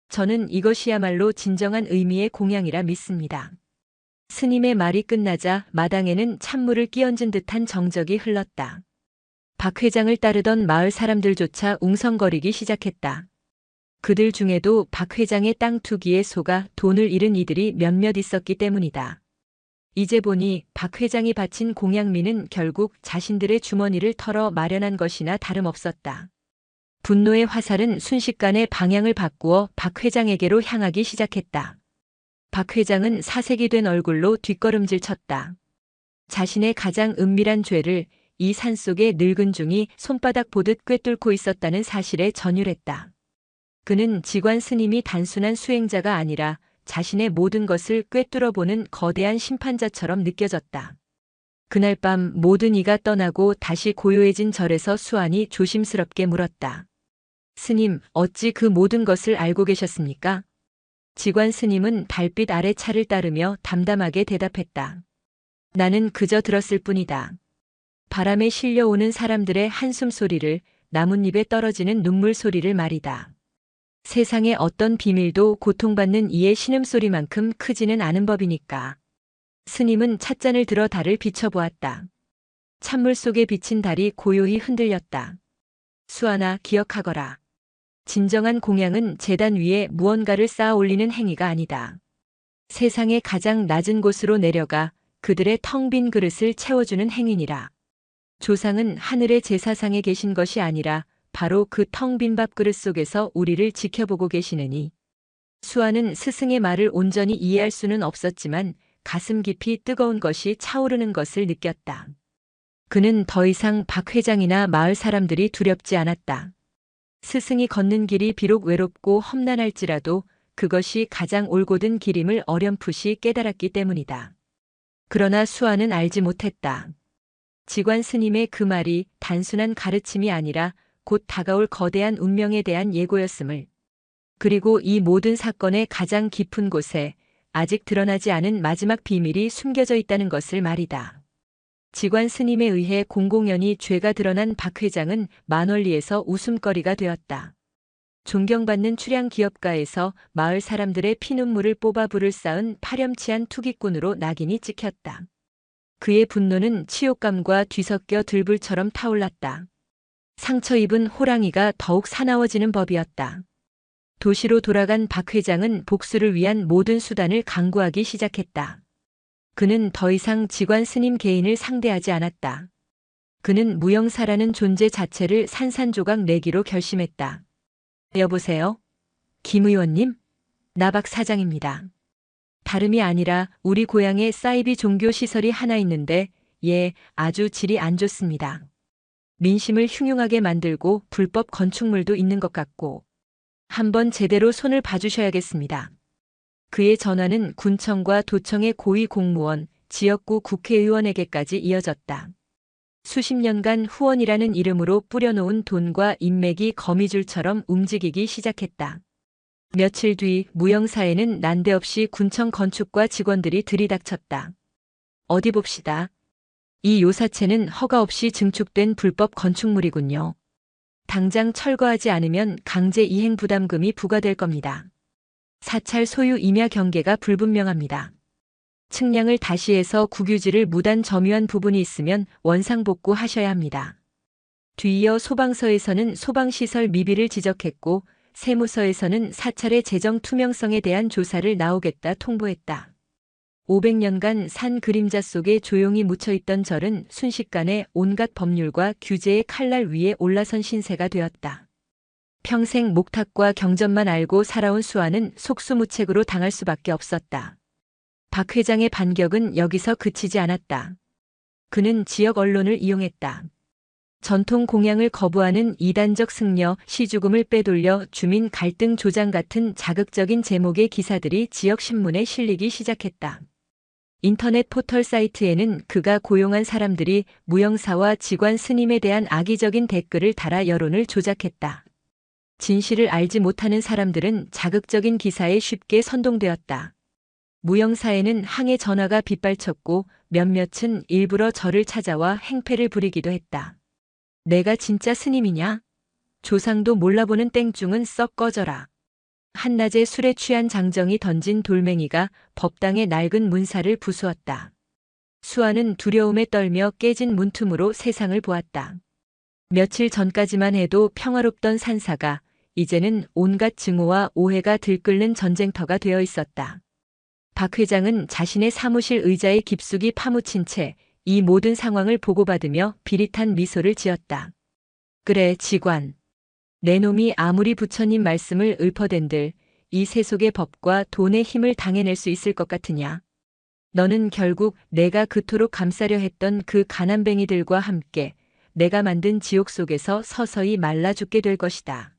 저는 이것이야말로 진정한 의미의 공양이라 믿습니다. 스님의 말이 끝나자 마당에는 찬물을 끼얹은 듯한 정적이 흘렀다. 박 회장을 따르던 마을 사람들조차 웅성거리기 시작했다. 그들 중에도 박 회장의 땅 투기에 속아 돈을 잃은 이들이 몇몇 있었기 때문이다. 이제 보니 박 회장이 바친 공양미는 결국 자신들의 주머니를 털어 마련한 것이나 다름없었다. 분노의 화살은 순식간에 방향을 바꾸어 박 회장에게로 향하기 시작했다. 박 회장은 사색이 된 얼굴로 뒷걸음질 쳤다. 자신의 가장 은밀한 죄를 이 산속의 늙은 중이 손바닥 보듯 꿰뚫고 있었다는 사실에 전율했다. 그는 직관 스님이 단순한 수행자가 아니라 자신의 모든 것을 꿰뚫어보는 거대한 심판자처럼 느껴졌다. 그날 밤 모든 이가 떠나고 다시 고요해진 절에서 수안이 조심스럽게 물었다. 스님, 어찌 그 모든 것을 알고 계셨습니까? 직관 스님은 달빛 아래 차를 따르며 담담하게 대답했다. 나는 그저 들었을 뿐이다. 바람에 실려오는 사람들의 한숨 소리를, 나뭇잎에 떨어지는 눈물 소리를 말이다. 세상의 어떤 비밀도 고통받는 이의 신음소리만큼 크지는 않은 법이니까. 스님은 찻잔을 들어 달을 비춰보았다. 찬물 속에 비친 달이 고요히 흔들렸다. 수아나, 기억하거라. 진정한 공양은 제단 위에 무언가를 쌓아 올리는 행위가 아니다. 세상의 가장 낮은 곳으로 내려가 그들의 텅 빈 그릇을 채워주는 행위니라. 조상은 하늘의 제사상에 계신 것이 아니라 바로 그 텅 빈 밥그릇 속에서 우리를 지켜보고 계시느니. 수아는 스승의 말을 온전히 이해할 수는 없었지만 가슴 깊이 뜨거운 것이 차오르는 것을 느꼈다. 그는 더 이상 박 회장이나 마을 사람들이 두렵지 않았다. 스승이 걷는 길이 비록 외롭고 험난할지라도 그것이 가장 올곧은 길임을 어렴풋이 깨달았기 때문이다. 그러나 수아는 알지 못했다. 직관 스님의 그 말이 단순한 가르침이 아니라 곧 다가올 거대한 운명에 대한 예고였음을. 그리고 이 모든 사건의 가장 깊은 곳에 아직 드러나지 않은 마지막 비밀이 숨겨져 있다는 것을 말이다. 직관 스님에 의해 공공연히 죄가 드러난 박 회장은 만월리에서 웃음거리가 되었다. 존경받는 출양 기업가에서 마을 사람들의 피눈물을 뽑아 불을 쌓은 파렴치한 투기꾼으로 낙인이 찍혔다. 그의 분노는 치욕감과 뒤섞여 들불처럼 타올랐다. 상처 입은 호랑이가 더욱 사나워지는 법이었다. 도시로 돌아간 박 회장은 복수를 위한 모든 수단을 강구하기 시작했다. 그는 더 이상 직관 스님 개인을 상대하지 않았다. 그는 무영사라는 존재 자체를 산산조각 내기로 결심했다. 여보세요? 김 의원님? 나 박 사장입니다. 다름이 아니라 우리 고향에 사이비 종교 시설이 하나 있는데 아주 질이 안 좋습니다. 민심을 흉흉하게 만들고 불법 건축물도 있는 것 같고 한번 제대로 손을 봐주셔야겠습니다. 그의 전화는 군청과 도청의 고위 공무원, 지역구 국회의원에게까지 이어졌다. 수십 년간 후원이라는 이름으로 뿌려놓은 돈과 인맥이 거미줄처럼 움직이기 시작했다. 며칠 뒤 무영사에는 난데없이 군청 건축과 직원들이 들이닥쳤다. 어디 봅시다. 이 요사체는 허가 없이 증축된 불법 건축물이군요. 당장 철거하지 않으면 강제 이행 부담금이 부과될 겁니다. 사찰 소유 임야 경계가 불분명합니다. 측량을 다시 해서 국유지를 무단 점유한 부분이 있으면 원상복구 하셔야 합니다. 뒤이어 소방서에서는 소방시설 미비를 지적했고 세무서에서는 사찰의 재정 투명성에 대한 조사를 나오겠다 통보했다. 500년간 산 그림자 속에 조용히 묻혀있던 절은 순식간에 온갖 법률과 규제의 칼날 위에 올라선 신세가 되었다. 평생 목탁과 경전만 알고 살아온 수아는 속수무책으로 당할 수밖에 없었다. 박 회장의 반격은 여기서 그치지 않았다. 그는 지역 언론을 이용했다. 전통 공양을 거부하는 이단적 승려, 시주금을 빼돌려 주민 갈등 조장 같은 자극적인 제목의 기사들이 지역 신문에 실리기 시작했다. 인터넷 포털 사이트에는 그가 고용한 사람들이 무형사와 직관 스님에 대한 악의적인 댓글을 달아 여론을 조작했다. 진실을 알지 못하는 사람들은 자극적인 기사에 쉽게 선동되었다. 무형사에는 항해 전화가 빗발쳤고 몇몇은 일부러 저를 찾아와 행패를 부리기도 했다. 내가 진짜 스님이냐? 조상도 몰라보는 땡중은 썩 꺼져라. 한낮에 술에 취한 장정이 던진 돌멩이가 법당의 낡은 문사를 부수었다. 수아는 두려움에 떨며 깨진 문틈으로 세상을 보았다. 며칠 전까지만 해도 평화롭던 산사가 이제는 온갖 증오와 오해가 들끓는 전쟁터가 되어 있었다. 박 회장은 자신의 사무실 의자에 깊숙이 파묻힌 채 이 모든 상황을 보고받으며 비릿한 미소를 지었다. 그래, 직관. 내 놈이 아무리 부처님 말씀을 읊어댄들 이 세속의 법과 돈의 힘을 당해낼 수 있을 것 같으냐. 너는 결국 내가 그토록 감싸려 했던 그 가난뱅이들과 함께 내가 만든 지옥 속에서 서서히 말라 죽게 될 것이다.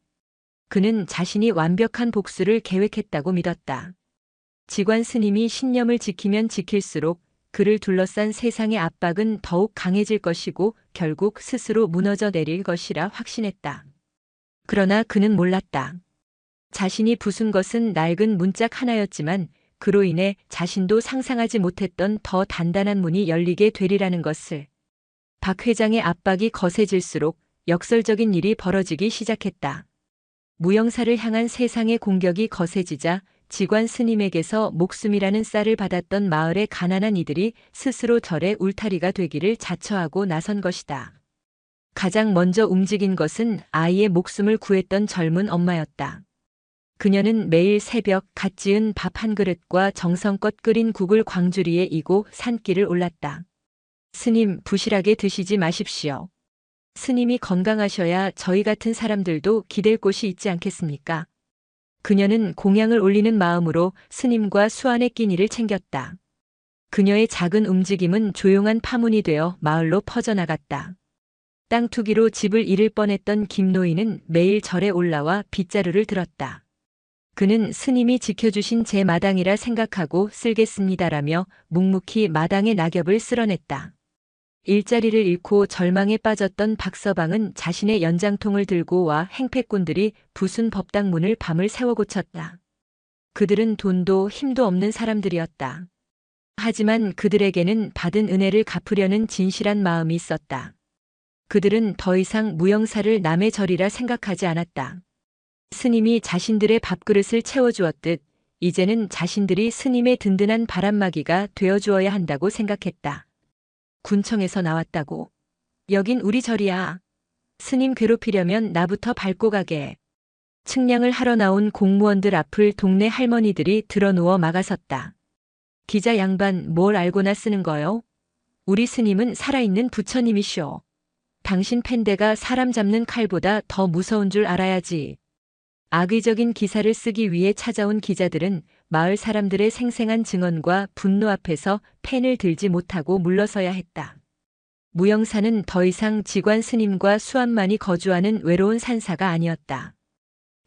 그는 자신이 완벽한 복수를 계획했다고 믿었다. 직관 스님이 신념을 지키면 지킬수록 그를 둘러싼 세상의 압박은 더욱 강해질 것이고 결국 스스로 무너져 내릴 것이라 확신했다. 그러나 그는 몰랐다. 자신이 부순 것은 낡은 문짝 하나였지만 그로 인해 자신도 상상하지 못했던 더 단단한 문이 열리게 되리라는 것을. 박 회장의 압박이 거세질수록 역설적인 일이 벌어지기 시작했다. 무형사를 향한 세상의 공격이 거세지자 직관 스님에게서 목숨이라는 쌀을 받았던 마을의 가난한 이들이 스스로 절의 울타리가 되기를 자처하고 나선 것이다. 가장 먼저 움직인 것은 아이의 목숨을 구했던 젊은 엄마였다. 그녀는 매일 새벽 갓 지은 밥 한 그릇과 정성껏 끓인 국을 광주리에 이고 산길을 올랐다. 스님, 부실하게 드시지 마십시오. 스님이 건강하셔야 저희 같은 사람들도 기댈 곳이 있지 않겠습니까? 그녀는 공양을 올리는 마음으로 스님과 수안의 끼니를 챙겼다. 그녀의 작은 움직임은 조용한 파문이 되어 마을로 퍼져나갔다. 땅 투기로 집을 잃을 뻔했던 김노인은 매일 절에 올라와 빗자루를 들었다. 그는 스님이 지켜주신 제 마당이라 생각하고 쓸겠습니다라며 묵묵히 마당의 낙엽을 쓸어냈다. 일자리를 잃고 절망에 빠졌던 박서방은 자신의 연장통을 들고 와 행패꾼들이 부순 법당 문을 밤을 새워 고쳤다. 그들은 돈도 힘도 없는 사람들이었다. 하지만 그들에게는 받은 은혜를 갚으려는 진실한 마음이 있었다. 그들은 더 이상 무형사를 남의 절이라 생각하지 않았다. 스님이 자신들의 밥그릇을 채워주었듯 이제는 자신들이 스님의 든든한 바람막이가 되어주어야 한다고 생각했다. 군청에서 나왔다고. 여긴 우리 절이야. 스님 괴롭히려면 나부터 밟고 가게. 측량을 하러 나온 공무원들 앞을 동네 할머니들이 드러누워 막아섰다. 기자 양반, 뭘 알고나 쓰는 거요? 우리 스님은 살아있는 부처님이시오. 당신 펜대가 사람 잡는 칼보다 더 무서운 줄 알아야지. 악의적인 기사를 쓰기 위해 찾아온 기자들은 마을 사람들의 생생한 증언과 분노 앞에서 펜을 들지 못하고 물러서야 했다. 무형사는 더 이상 직관 스님과 수암만이 거주하는 외로운 산사가 아니었다.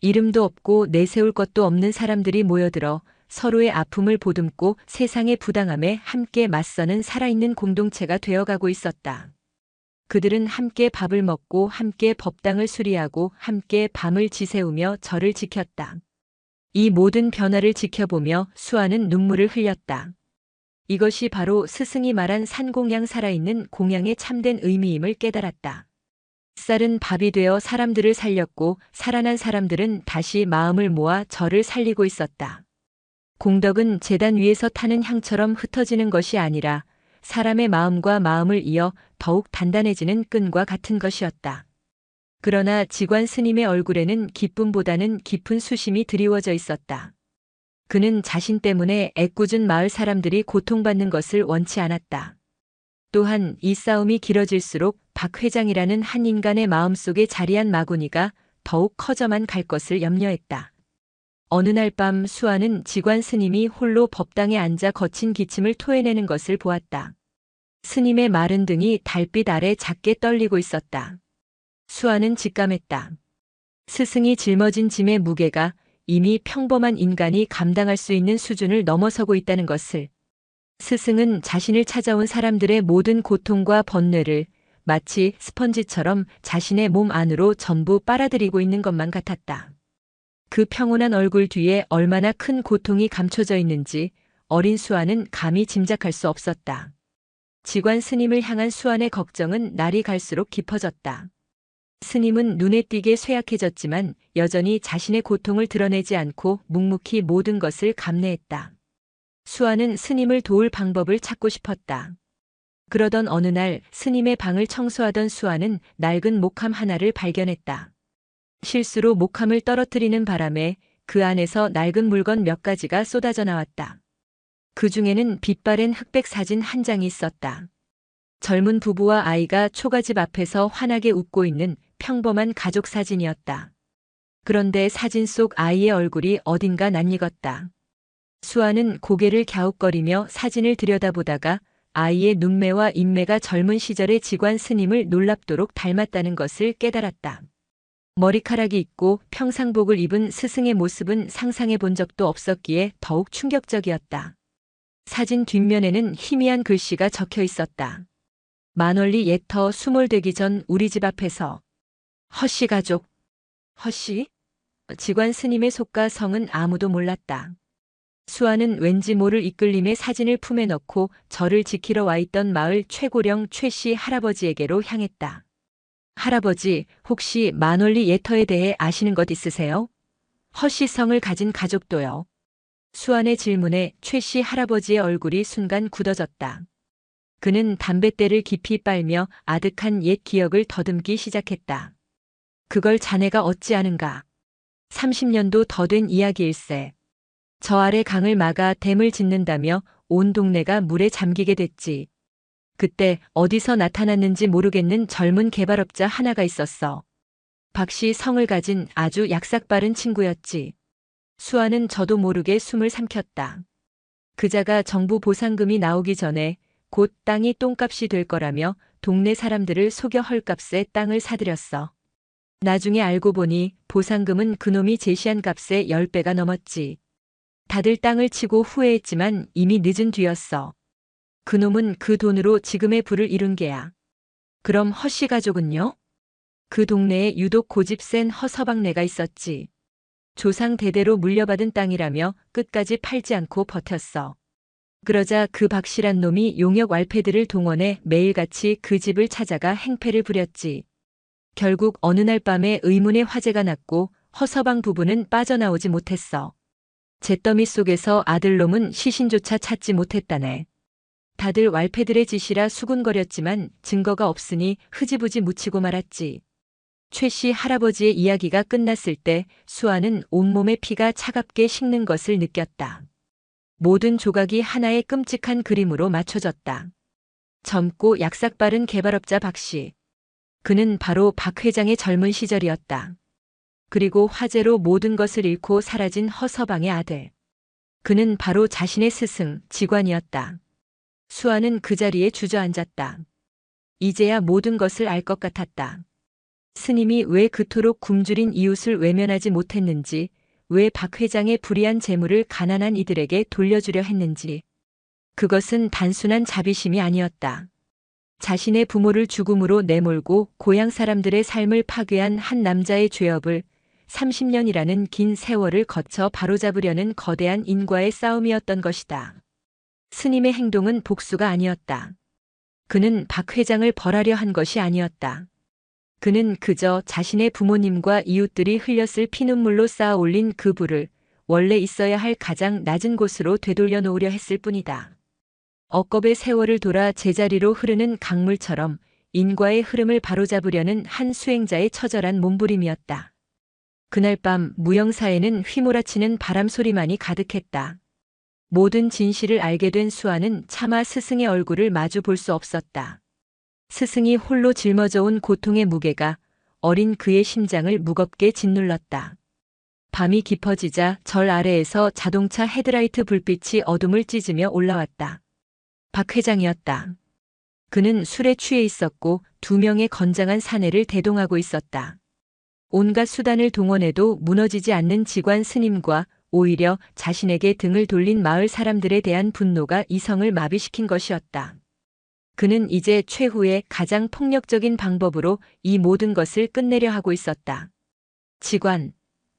이름도 없고 내세울 것도 없는 사람들이 모여들어 서로의 아픔을 보듬고 세상의 부당함에 함께 맞서는 살아있는 공동체가 되어가고 있었다. 그들은 함께 밥을 먹고 함께 법당을 수리하고 함께 밤을 지새우며 절을 지켰다. 이 모든 변화를 지켜보며 수아는 눈물을 흘렸다. 이것이 바로 스승이 말한 산공양 살아있는 공양의 참된 의미임을 깨달았다. 쌀은 밥이 되어 사람들을 살렸고 살아난 사람들은 다시 마음을 모아 절을 살리고 있었다. 공덕은 제단 위에서 타는 향처럼 흩어지는 것이 아니라 사람의 마음과 마음을 이어 더욱 단단해지는 끈과 같은 것이었다. 그러나 직관 스님의 얼굴에는 기쁨보다는 깊은 수심이 드리워져 있었다. 그는 자신 때문에 애꿎은 마을 사람들이 고통받는 것을 원치 않았다. 또한 이 싸움이 길어질수록 박 회장이라는 한 인간의 마음속에 자리한 마구니가 더욱 커져만 갈 것을 염려했다. 어느 날 밤 수아는 직관 스님이 홀로 법당에 앉아 거친 기침을 토해내는 것을 보았다. 스님의 마른 등이 달빛 아래 작게 떨리고 있었다. 수아는 직감했다. 스승이 짊어진 짐의 무게가 이미 평범한 인간이 감당할 수 있는 수준을 넘어서고 있다는 것을. 스승은 자신을 찾아온 사람들의 모든 고통과 번뇌를 마치 스펀지처럼 자신의 몸 안으로 전부 빨아들이고 있는 것만 같았다. 그 평온한 얼굴 뒤에 얼마나 큰 고통이 감춰져 있는지 어린 수아는 감히 짐작할 수 없었다. 직관 스님을 향한 수아의 걱정은 날이 갈수록 깊어졌다. 스님은 눈에 띄게 쇠약해졌지만 여전히 자신의 고통을 드러내지 않고 묵묵히 모든 것을 감내했다. 수아는 스님을 도울 방법을 찾고 싶었다. 그러던 어느 날 스님의 방을 청소하던 수아는 낡은 목함 하나를 발견했다. 실수로 목함을 떨어뜨리는 바람에 그 안에서 낡은 물건 몇 가지가 쏟아져 나왔다. 그 중에는 빛바랜 흑백 사진 한 장이 있었다. 젊은 부부와 아이가 초가집 앞에서 환하게 웃고 있는 평범한 가족 사진이었다. 그런데 사진 속 아이의 얼굴이 어딘가 낯익었다. 수아는 고개를 갸웃거리며 사진을 들여다보다가 아이의 눈매와 인매가 젊은 시절의 직관 스님을 놀랍도록 닮았다는 것을 깨달았다. 머리카락이 있고 평상복을 입은 스승의 모습은 상상해 본 적도 없었기에 더욱 충격적이었다. 사진 뒷면에는 희미한 글씨가 적혀 있었다. 만월리 예터 수몰되기 전 우리 집 앞에서. 허씨 가족. 허씨? 직관 스님의 속과 성은 아무도 몰랐다. 수아는 왠지 모를 이끌림에 사진을 품에 넣고 저를 지키러 와 있던 마을 최고령 최씨 할아버지에게로 향했다. 할아버지, 혹시 만월리 예터에 대해 아시는 것 있으세요? 허씨 성을 가진 가족도요. 수아의 질문에 최씨 할아버지의 얼굴이 순간 굳어졌다. 그는 담뱃대를 깊이 빨며 아득한 옛 기억을 더듬기 시작했다. 그걸 자네가 어찌 아는가? 30년도 더 된 이야기일세. 저 아래 강을 막아 댐을 짓는다며 온 동네가 물에 잠기게 됐지. 그때 어디서 나타났는지 모르겠는 젊은 개발업자 하나가 있었어. 박씨 성을 가진 아주 약삭빠른 친구였지. 수아는 저도 모르게 숨을 삼켰다. 그자가 정부 보상금이 나오기 전에 곧 땅이 똥값이 될 거라며 동네 사람들을 속여 헐값에 땅을 사들였어. 나중에 알고 보니 보상금은 그놈이 제시한 값의 10배가 넘었지. 다들 땅을 치고 후회했지만 이미 늦은 뒤였어. 그놈은 그 돈으로 지금의 부를 이룬 게야. 그럼 허씨 가족은요? 그 동네에 유독 고집 센 허서방네가 있었지. 조상 대대로 물려받은 땅이라며 끝까지 팔지 않고 버텼어. 그러자 그 박씨란 놈이 용역 왈패들을 동원해 매일같이 그 집을 찾아가 행패를 부렸지. 결국 어느 날 밤에 의문의 화재가 났고 허서방 부부는 빠져나오지 못했어. 잿더미 속에서 아들놈은 시신조차 찾지 못했다네. 다들 왈패들의 짓이라 수군거렸지만 증거가 없으니 흐지부지 묻히고 말았지. 최씨 할아버지의 이야기가 끝났을 때 수아는 온몸의 피가 차갑게 식는 것을 느꼈다. 모든 조각이 하나의 끔찍한 그림으로 맞춰졌다. 젊고 약삭빠른 개발업자 박씨. 그는 바로 박 회장의 젊은 시절이었다. 그리고 화재로 모든 것을 잃고 사라진 허서방의 아들. 그는 바로 자신의 스승, 직관이었다. 수아는 그 자리에 주저앉았다. 이제야 모든 것을 알 것 같았다. 스님이 왜 그토록 굶주린 이웃을 외면하지 못했는지, 왜 박 회장의 불의한 재물을 가난한 이들에게 돌려주려 했는지. 그것은 단순한 자비심이 아니었다. 자신의 부모를 죽음으로 내몰고 고향 사람들의 삶을 파괴한 한 남자의 죄업을 30년이라는 긴 세월을 거쳐 바로잡으려는 거대한 인과의 싸움이었던 것이다. 스님의 행동은 복수가 아니었다. 그는 박 회장을 벌하려 한 것이 아니었다. 그는 그저 자신의 부모님과 이웃들이 흘렸을 피눈물로 쌓아 올린 그 부를 원래 있어야 할 가장 낮은 곳으로 되돌려 놓으려 했을 뿐이다. 억겁의 세월을 돌아 제자리로 흐르는 강물처럼 인과의 흐름을 바로잡으려는 한 수행자의 처절한 몸부림이었다. 그날 밤 무영사에는 휘몰아치는 바람 소리만이 가득했다. 모든 진실을 알게 된 수아는 차마 스승의 얼굴을 마주 볼 수 없었다. 스승이 홀로 짊어져 온 고통의 무게가 어린 그의 심장을 무겁게 짓눌렀다. 밤이 깊어지자 절 아래에서 자동차 헤드라이트 불빛이 어둠을 찢으며 올라왔다. 박 회장이었다. 그는 술에 취해 있었고 2명의 건장한 사내를 대동하고 있었다. 온갖 수단을 동원해도 무너지지 않는 직관 스님과 오히려 자신에게 등을 돌린 마을 사람들에 대한 분노가 이성을 마비시킨 것이었다. 그는 이제 최후의 가장 폭력적인 방법으로 이 모든 것을 끝내려 하고 있었다. 직관,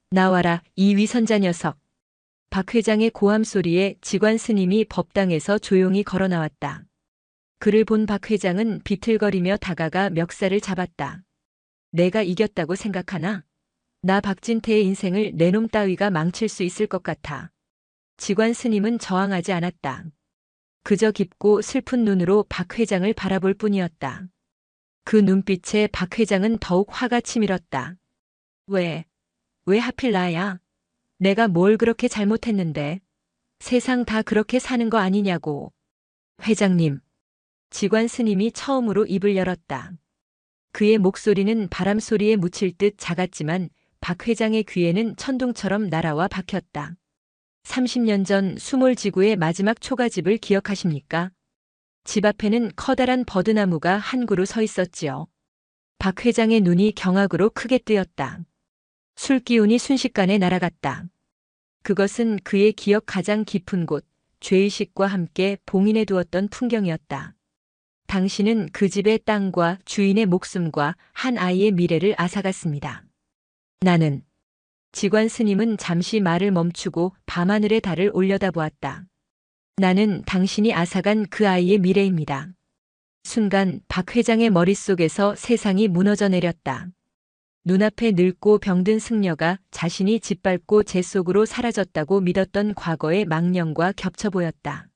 나와라, 이 위선자 녀석. 박 회장의 고함 소리에 직관 스님이 법당에서 조용히 걸어 나왔다. 그를 본 박 회장은 비틀거리며 다가가 멱살을 잡았다. 내가 이겼다고 생각하나? 나 박진태의 인생을 내 놈 따위가 망칠 수 있을 것 같아. 직관 스님은 저항하지 않았다. 그저 깊고 슬픈 눈으로 박 회장을 바라볼 뿐이었다. 그 눈빛에 박 회장은 더욱 화가 치밀었다. 왜 하필 나야? 내가 뭘 그렇게 잘못했는데? 세상 다 그렇게 사는 거 아니냐고. 회장님. 직관 스님이 처음으로 입을 열었다. 그의 목소리는 바람 소리에 묻힐 듯 작았지만 박 회장의 귀에는 천둥처럼 날아와 박혔다. 30년 전 수몰 지구의 마지막 초가집을 기억하십니까? 집 앞에는 커다란 버드나무가 한 그루 서 있었지요. 박 회장의 눈이 경악으로 크게 뜨였다. 술 기운이 순식간에 날아갔다. 그것은 그의 기억 가장 깊은 곳, 죄의식과 함께 봉인해 두었던 풍경이었다. 당신은 그 집의 땅과 주인의 목숨과 한 아이의 미래를 앗아갔습니다. 나는. 직관 스님은 잠시 말을 멈추고 밤하늘의 달을 올려다보았다. 나는 당신이 앗아간 그 아이의 미래입니다. 순간 박 회장의 머릿속에서 세상이 무너져 내렸다. 눈앞에 늙고 병든 승려가 자신이 짓밟고 재 속으로 사라졌다고 믿었던 과거의 망령과 겹쳐 보였다.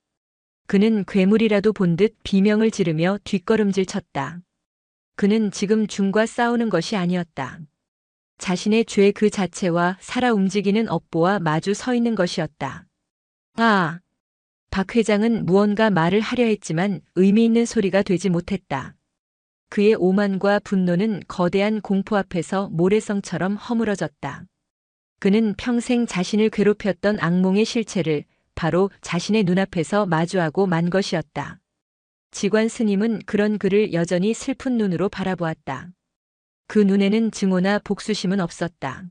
그는 괴물이라도 본 듯 비명을 지르며 뒷걸음질 쳤다. 그는 지금 중과 싸우는 것이 아니었다. 자신의 죄 그 자체와 살아 움직이는 업보와 마주 서 있는 것이었다. 아! 박 회장은 무언가 말을 하려 했지만 의미 있는 소리가 되지 못했다. 그의 오만과 분노는 거대한 공포 앞에서 모래성처럼 허물어졌다. 그는 평생 자신을 괴롭혔던 악몽의 실체를 바로 자신의 눈앞에서 마주하고 만 것이었다. 직관 스님은 그런 그를 여전히 슬픈 눈으로 바라보았다. 그 눈에는 증오나 복수심은 없었다.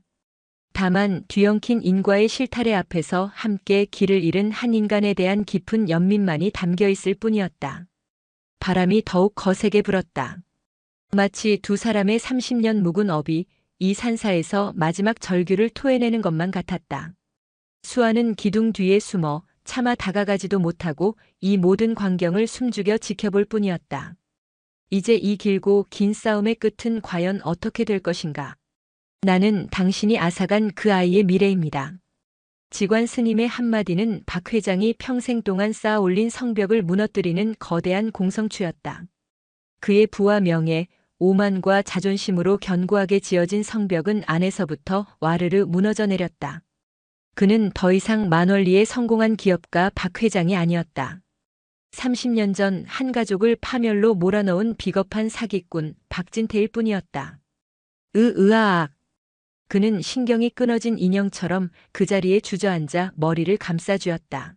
다만 뒤엉킨 인과의 실타래 앞에서 함께 길을 잃은 한 인간에 대한 깊은 연민만이 담겨 있을 뿐이었다. 바람이 더욱 거세게 불었다. 마치 두 사람의 30년 묵은 업이 이 산사에서 마지막 절규를 토해내는 것만 같았다. 수아는 기둥 뒤에 숨어 차마 다가가지도 못하고 이 모든 광경을 숨죽여 지켜볼 뿐이었다. 이제 이 길고 긴 싸움의 끝은 과연 어떻게 될 것인가? 나는 당신이 앗아간 그 아이의 미래입니다. 직관 스님의 한마디는 박 회장이 평생 동안 쌓아 올린 성벽을 무너뜨리는 거대한 공성추였다. 그의 부와 명예, 오만과 자존심으로 견고하게 지어진 성벽은 안에서부터 와르르 무너져 내렸다. 그는 더 이상 만월리에 성공한 기업가 박 회장이 아니었다. 30년 전 한 가족을 파멸로 몰아넣은 비겁한 사기꾼 박진태일 뿐이었다. 으아악. 그는 신경이 끊어진 인형처럼 그 자리에 주저앉아 머리를 감싸쥐었다.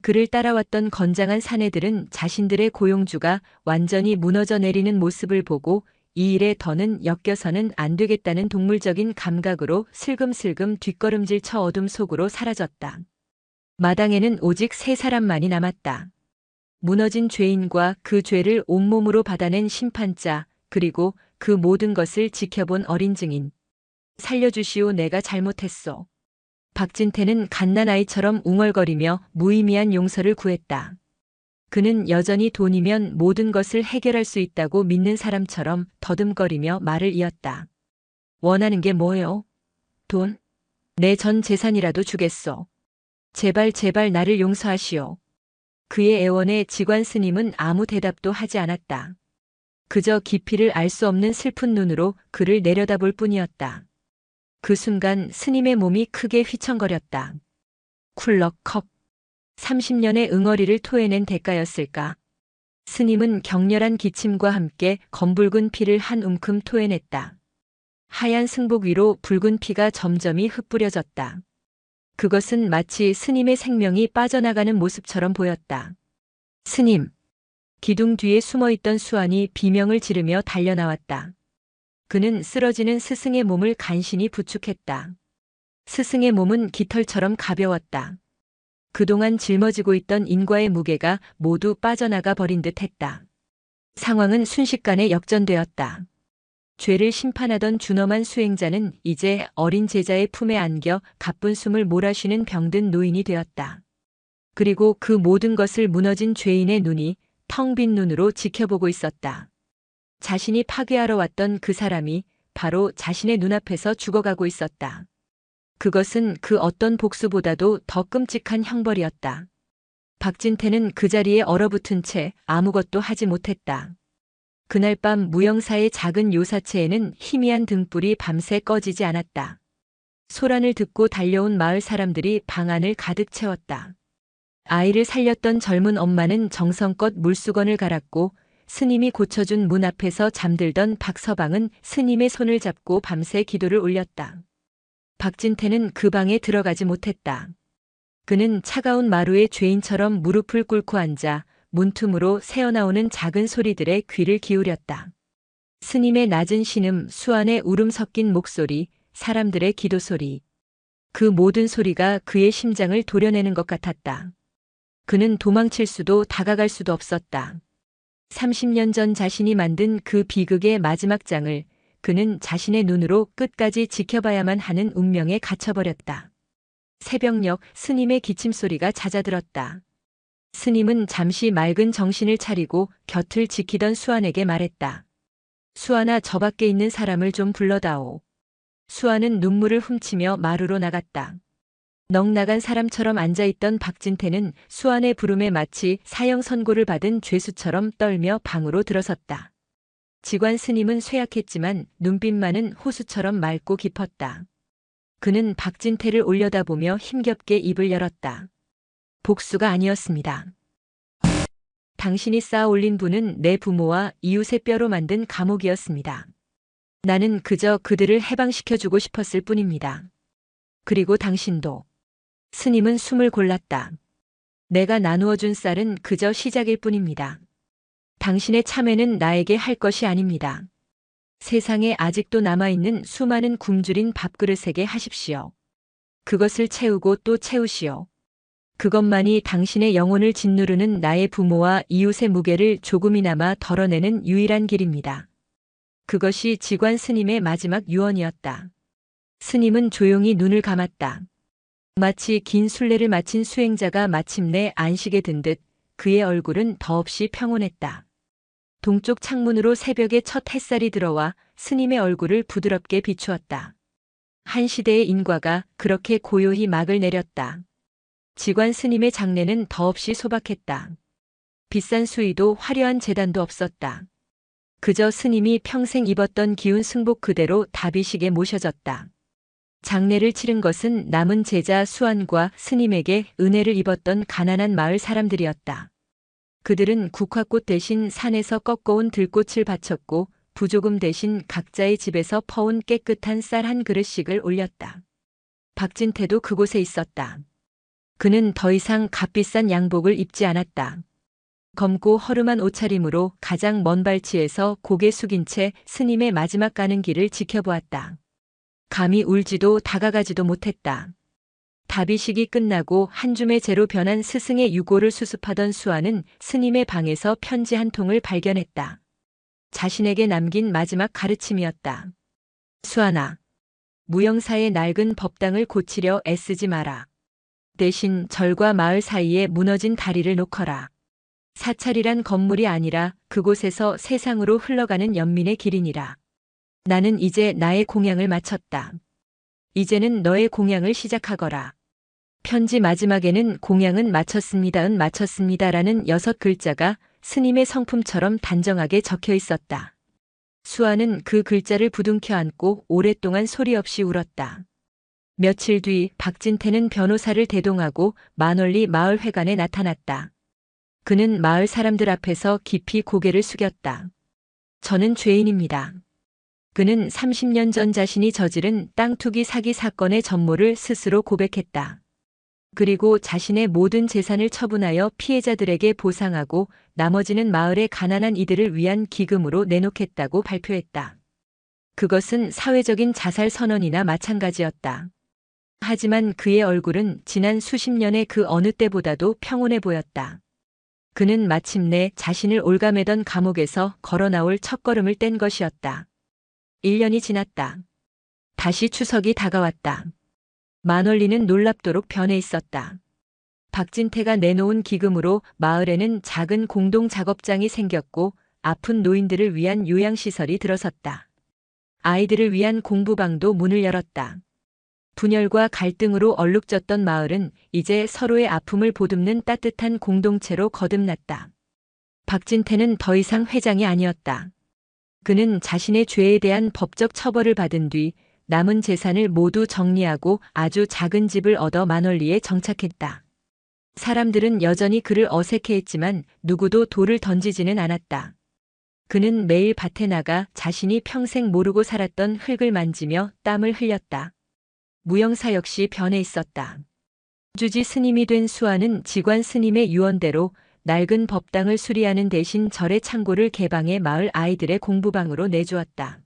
그를 따라왔던 건장한 사내들은 자신들의 고용주가 완전히 무너져 내리는 모습을 보고 이 일에 더는 엮여서는 안 되겠다는 동물적인 감각으로 슬금슬금 뒷걸음질 쳐 어둠 속으로 사라졌다. 마당에는 오직 3사람만이 남았다. 무너진 죄인과 그 죄를 온몸으로 받아낸 심판자, 그리고 그 모든 것을 지켜본 어린 증인. 살려주시오, 내가 잘못했소. 박진태는 갓난아이처럼 웅얼거리며 무의미한 용서를 구했다. 그는 여전히 돈이면 모든 것을 해결할 수 있다고 믿는 사람처럼 더듬거리며 말을 이었다. 원하는 게 뭐요? 돈? 내 전 재산이라도 주겠소. 제발 나를 용서하시오. 그의 애원에 직관 스님은 아무 대답도 하지 않았다. 그저 깊이를 알 수 없는 슬픈 눈으로 그를 내려다볼 뿐이었다. 그 순간 스님의 몸이 크게 휘청거렸다. 쿨럭컵. 30년의 응어리를 토해낸 대가였을까? 스님은 격렬한 기침과 함께 검붉은 피를 한 움큼 토해냈다. 하얀 승복 위로 붉은 피가 점점이 흩뿌려졌다. 그것은 마치 스님의 생명이 빠져나가는 모습처럼 보였다. 스님! 기둥 뒤에 숨어있던 수안이 비명을 지르며 달려나왔다. 그는 쓰러지는 스승의 몸을 간신히 부축했다. 스승의 몸은 깃털처럼 가벼웠다. 그동안 짊어지고 있던 인과의 무게가 모두 빠져나가 버린 듯 했다. 상황은 순식간에 역전되었다. 죄를 심판하던 준엄한 수행자는 이제 어린 제자의 품에 안겨 가쁜 숨을 몰아쉬는 병든 노인이 되었다. 그리고 그 모든 것을 무너진 죄인의 눈이 텅 빈 눈으로 지켜보고 있었다. 자신이 파괴하러 왔던 그 사람이 바로 자신의 눈앞에서 죽어가고 있었다. 그것은 그 어떤 복수보다도 더 끔찍한 형벌이었다. 박진태는 그 자리에 얼어붙은 채 아무것도 하지 못했다. 그날 밤 무영사의 작은 요사체에는 희미한 등불이 밤새 꺼지지 않았다. 소란을 듣고 달려온 마을 사람들이 방 안을 가득 채웠다. 아이를 살렸던 젊은 엄마는 정성껏 물수건을 갈았고 스님이 고쳐준 문 앞에서 잠들던 박서방은 스님의 손을 잡고 밤새 기도를 올렸다. 박진태는 그 방에 들어가지 못했다. 그는 차가운 마루에 죄인처럼 무릎을 꿇고 앉아 문틈으로 새어나오는 작은 소리들에 귀를 기울였다. 스님의 낮은 신음, 수안의 울음 섞인 목소리, 사람들의 기도 소리. 그 모든 소리가 그의 심장을 도려내는 것 같았다. 그는 도망칠 수도 다가갈 수도 없었다. 30년 전 자신이 만든 그 비극의 마지막 장을 그는 자신의 눈으로 끝까지 지켜봐야만 하는 운명에 갇혀버렸다. 새벽녘 스님의 기침소리가 잦아들었다. 스님은 잠시 맑은 정신을 차리고 곁을 지키던 수안에게 말했다. 수안아, 저 밖에 있는 사람을 좀 불러다오. 수안은 눈물을 훔치며 마루로 나갔다. 넋 나간 사람처럼 앉아있던 박진태는 수안의 부름에 마치 사형 선고를 받은 죄수처럼 떨며 방으로 들어섰다. 지관 스님은 쇠약했지만 눈빛만은 호수처럼 맑고 깊었다. 그는 박진태를 올려다보며 힘겹게 입을 열었다. 복수가 아니었습니다. 당신이 쌓아 올린 분은 내 부모와 이웃의 뼈로 만든 감옥이었습니다. 나는 그저 그들을 해방시켜주고 싶었을 뿐입니다. 그리고 당신도. 스님은 숨을 골랐다. 내가 나누어준 쌀은 그저 시작일 뿐입니다. 당신의 참회는 나에게 할 것이 아닙니다. 세상에 아직도 남아있는 수많은 굶주린 밥그릇에게 하십시오. 그것을 채우고 또 채우시오. 그것만이 당신의 영혼을 짓누르는 나의 부모와 이웃의 무게를 조금이나마 덜어내는 유일한 길입니다. 그것이 지관 스님의 마지막 유언이었다. 스님은 조용히 눈을 감았다. 마치 긴 순례를 마친 수행자가 마침내 안식에 든 듯 그의 얼굴은 더없이 평온했다. 동쪽 창문으로 새벽에 첫 햇살이 들어와 스님의 얼굴을 부드럽게 비추었다. 한 시대의 인과가 그렇게 고요히 막을 내렸다. 지관 스님의 장례는 더없이 소박했다. 비싼 수의도 화려한 제단도 없었다. 그저 스님이 평생 입었던 기운 승복 그대로 다비식에 모셔졌다. 장례를 치른 것은 남은 제자 수안과 스님에게 은혜를 입었던 가난한 마을 사람들이었다. 그들은 국화꽃 대신 산에서 꺾어온 들꽃을 바쳤고 부조금 대신 각자의 집에서 퍼온 깨끗한 쌀 한 그릇씩을 올렸다. 박진태도 그곳에 있었다. 그는 더 이상 값비싼 양복을 입지 않았다. 검고 허름한 옷차림으로 가장 먼 발치에서 고개 숙인 채 스님의 마지막 가는 길을 지켜보았다. 감히 울지도 다가가지도 못했다. 다비식이 끝나고 한 줌의 재로 변한 스승의 유고를 수습하던 수아는 스님의 방에서 편지 한 통을 발견했다. 자신에게 남긴 마지막 가르침이었다. 수아나, 무영사의 낡은 법당을 고치려 애쓰지 마라. 대신 절과 마을 사이에 무너진 다리를 놓거라. 사찰이란 건물이 아니라 그곳에서 세상으로 흘러가는 연민의 길이니라. 나는 이제 나의 공양을 마쳤다. 이제는 너의 공양을 시작하거라. 편지 마지막에는 공양은 마쳤습니다은 마쳤습니다라는 6글자가 스님의 성품처럼 단정하게 적혀 있었다. 수아는 그 글자를 부둥켜 안고 오랫동안 소리 없이 울었다. 며칠 뒤 박진태는 변호사를 대동하고 만월리 마을회관에 나타났다. 그는 마을 사람들 앞에서 깊이 고개를 숙였다. 저는 죄인입니다. 그는 30년 전 자신이 저지른 땅 투기 사기 사건의 전모를 스스로 고백했다. 그리고 자신의 모든 재산을 처분하여 피해자들에게 보상하고 나머지는 마을의 가난한 이들을 위한 기금으로 내놓겠다고 발표했다. 그것은 사회적인 자살 선언이나 마찬가지였다. 하지만 그의 얼굴은 지난 수십 년의 그 어느 때보다도 평온해 보였다. 그는 마침내 자신을 올가매던 감옥에서 걸어 나올 첫걸음을 뗀 것이었다. 1년이 지났다. 다시 추석이 다가왔다. 만월리는 놀랍도록 변해 있었다. 박진태가 내놓은 기금으로 마을에는 작은 공동 작업장이 생겼고 아픈 노인들을 위한 요양시설이 들어섰다. 아이들을 위한 공부방도 문을 열었다. 분열과 갈등으로 얼룩졌던 마을은 이제 서로의 아픔을 보듬는 따뜻한 공동체로 거듭났다. 박진태는 더 이상 회장이 아니었다. 그는 자신의 죄에 대한 법적 처벌을 받은 뒤 남은 재산을 모두 정리하고 아주 작은 집을 얻어 만월리에 정착했다. 사람들은 여전히 그를 어색해했지만 누구도 돌을 던지지는 않았다. 그는 매일 밭에 나가 자신이 평생 모르고 살았던 흙을 만지며 땀을 흘렸다. 무영사 역시 변해 있었다. 주지 스님이 된 수아는 직관 스님의 유언대로 낡은 법당을 수리하는 대신 절의 창고를 개방해 마을 아이들의 공부방으로 내주었다.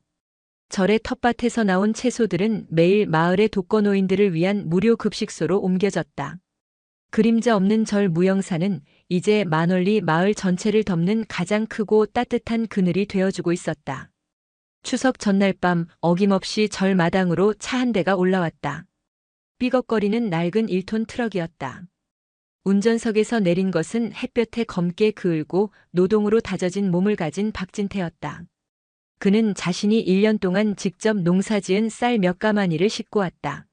절의 텃밭에서 나온 채소들은 매일 마을의 독거노인들을 위한 무료 급식소로 옮겨졌다. 그림자 없는 절 무영사는 이제 만월리 마을 전체를 덮는 가장 크고 따뜻한 그늘이 되어주고 있었다. 추석 전날 밤 어김없이 절 마당으로 차 한 대가 올라왔다. 삐걱거리는 낡은 1톤 트럭이었다. 운전석에서 내린 것은 햇볕에 검게 그을고 노동으로 다져진 몸을 가진 박진태였다. 그는 자신이 1년 동안 직접 농사지은 쌀 몇 가마니를 싣고 왔다.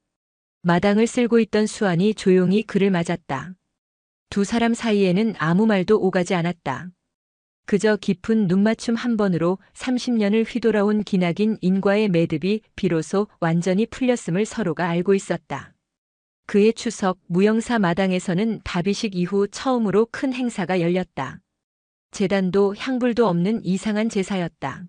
마당을 쓸고 있던 수안이 조용히 그를 맞았다. 두 사람 사이에는 아무 말도 오가지 않았다. 그저 깊은 눈맞춤 한 번으로 30년을 휘돌아온 기나긴 인과의 매듭이 비로소 완전히 풀렸음을 서로가 알고 있었다. 그해 추석 무영사 마당에서는 다비식 이후 처음으로 큰 행사가 열렸다. 제단도 향불도 없는 이상한 제사였다.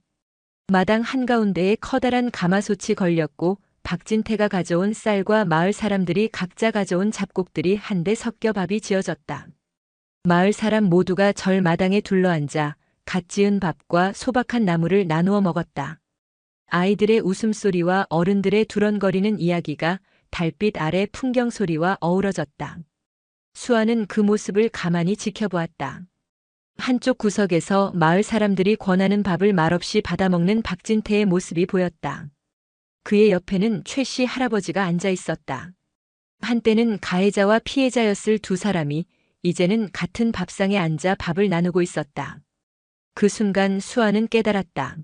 마당 한가운데에 커다란 가마솥이 걸렸고 박진태가 가져온 쌀과 마을 사람들이 각자 가져온 잡곡들이 한데 섞여 밥이 지어졌다. 마을 사람 모두가 절 마당에 둘러앉아 갓 지은 밥과 소박한 나물을 나누어 먹었다. 아이들의 웃음소리와 어른들의 두런거리는 이야기가 달빛 아래 풍경 소리와 어우러졌다. 수아는 그 모습을 가만히 지켜보았다. 한쪽 구석에서 마을 사람들이 권하는 밥을 말없이 받아먹는 박진태의 모습이 보였다. 그의 옆에는 최씨 할아버지가 앉아 있었다. 한때는 가해자와 피해자였을 두 사람이 이제는 같은 밥상에 앉아 밥을 나누고 있었다. 그 순간 수아는 깨달았다.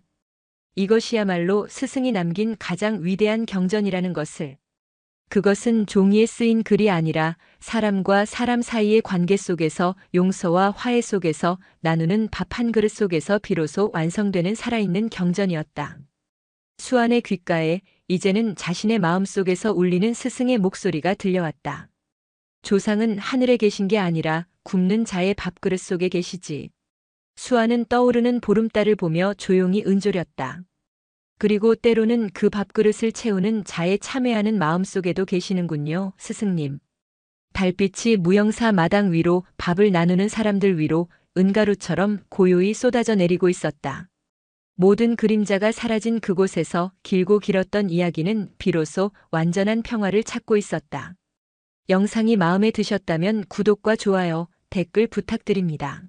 이것이야말로 스승이 남긴 가장 위대한 경전이라는 것을. 그것은 종이에 쓰인 글이 아니라 사람과 사람 사이의 관계 속에서 용서와 화해 속에서 나누는 밥 한 그릇 속에서 비로소 완성되는 살아있는 경전이었다. 수안의 귓가에 이제는 자신의 마음속에서 울리는 스승의 목소리가 들려왔다. 조상은 하늘에 계신 게 아니라 굶는 자의 밥그릇 속에 계시지. 수아는 떠오르는 보름달을 보며 조용히 은조렸다. 그리고 때로는 그 밥그릇을 채우는 자의 참회하는 마음속에도 계시는군요, 스승님. 달빛이 무영사 마당 위로 밥을 나누는 사람들 위로 은가루처럼 고요히 쏟아져 내리고 있었다. 모든 그림자가 사라진 그곳에서 길고 길었던 이야기는 비로소 완전한 평화를 찾고 있었다. 영상이 마음에 드셨다면 구독과 좋아요, 댓글 부탁드립니다.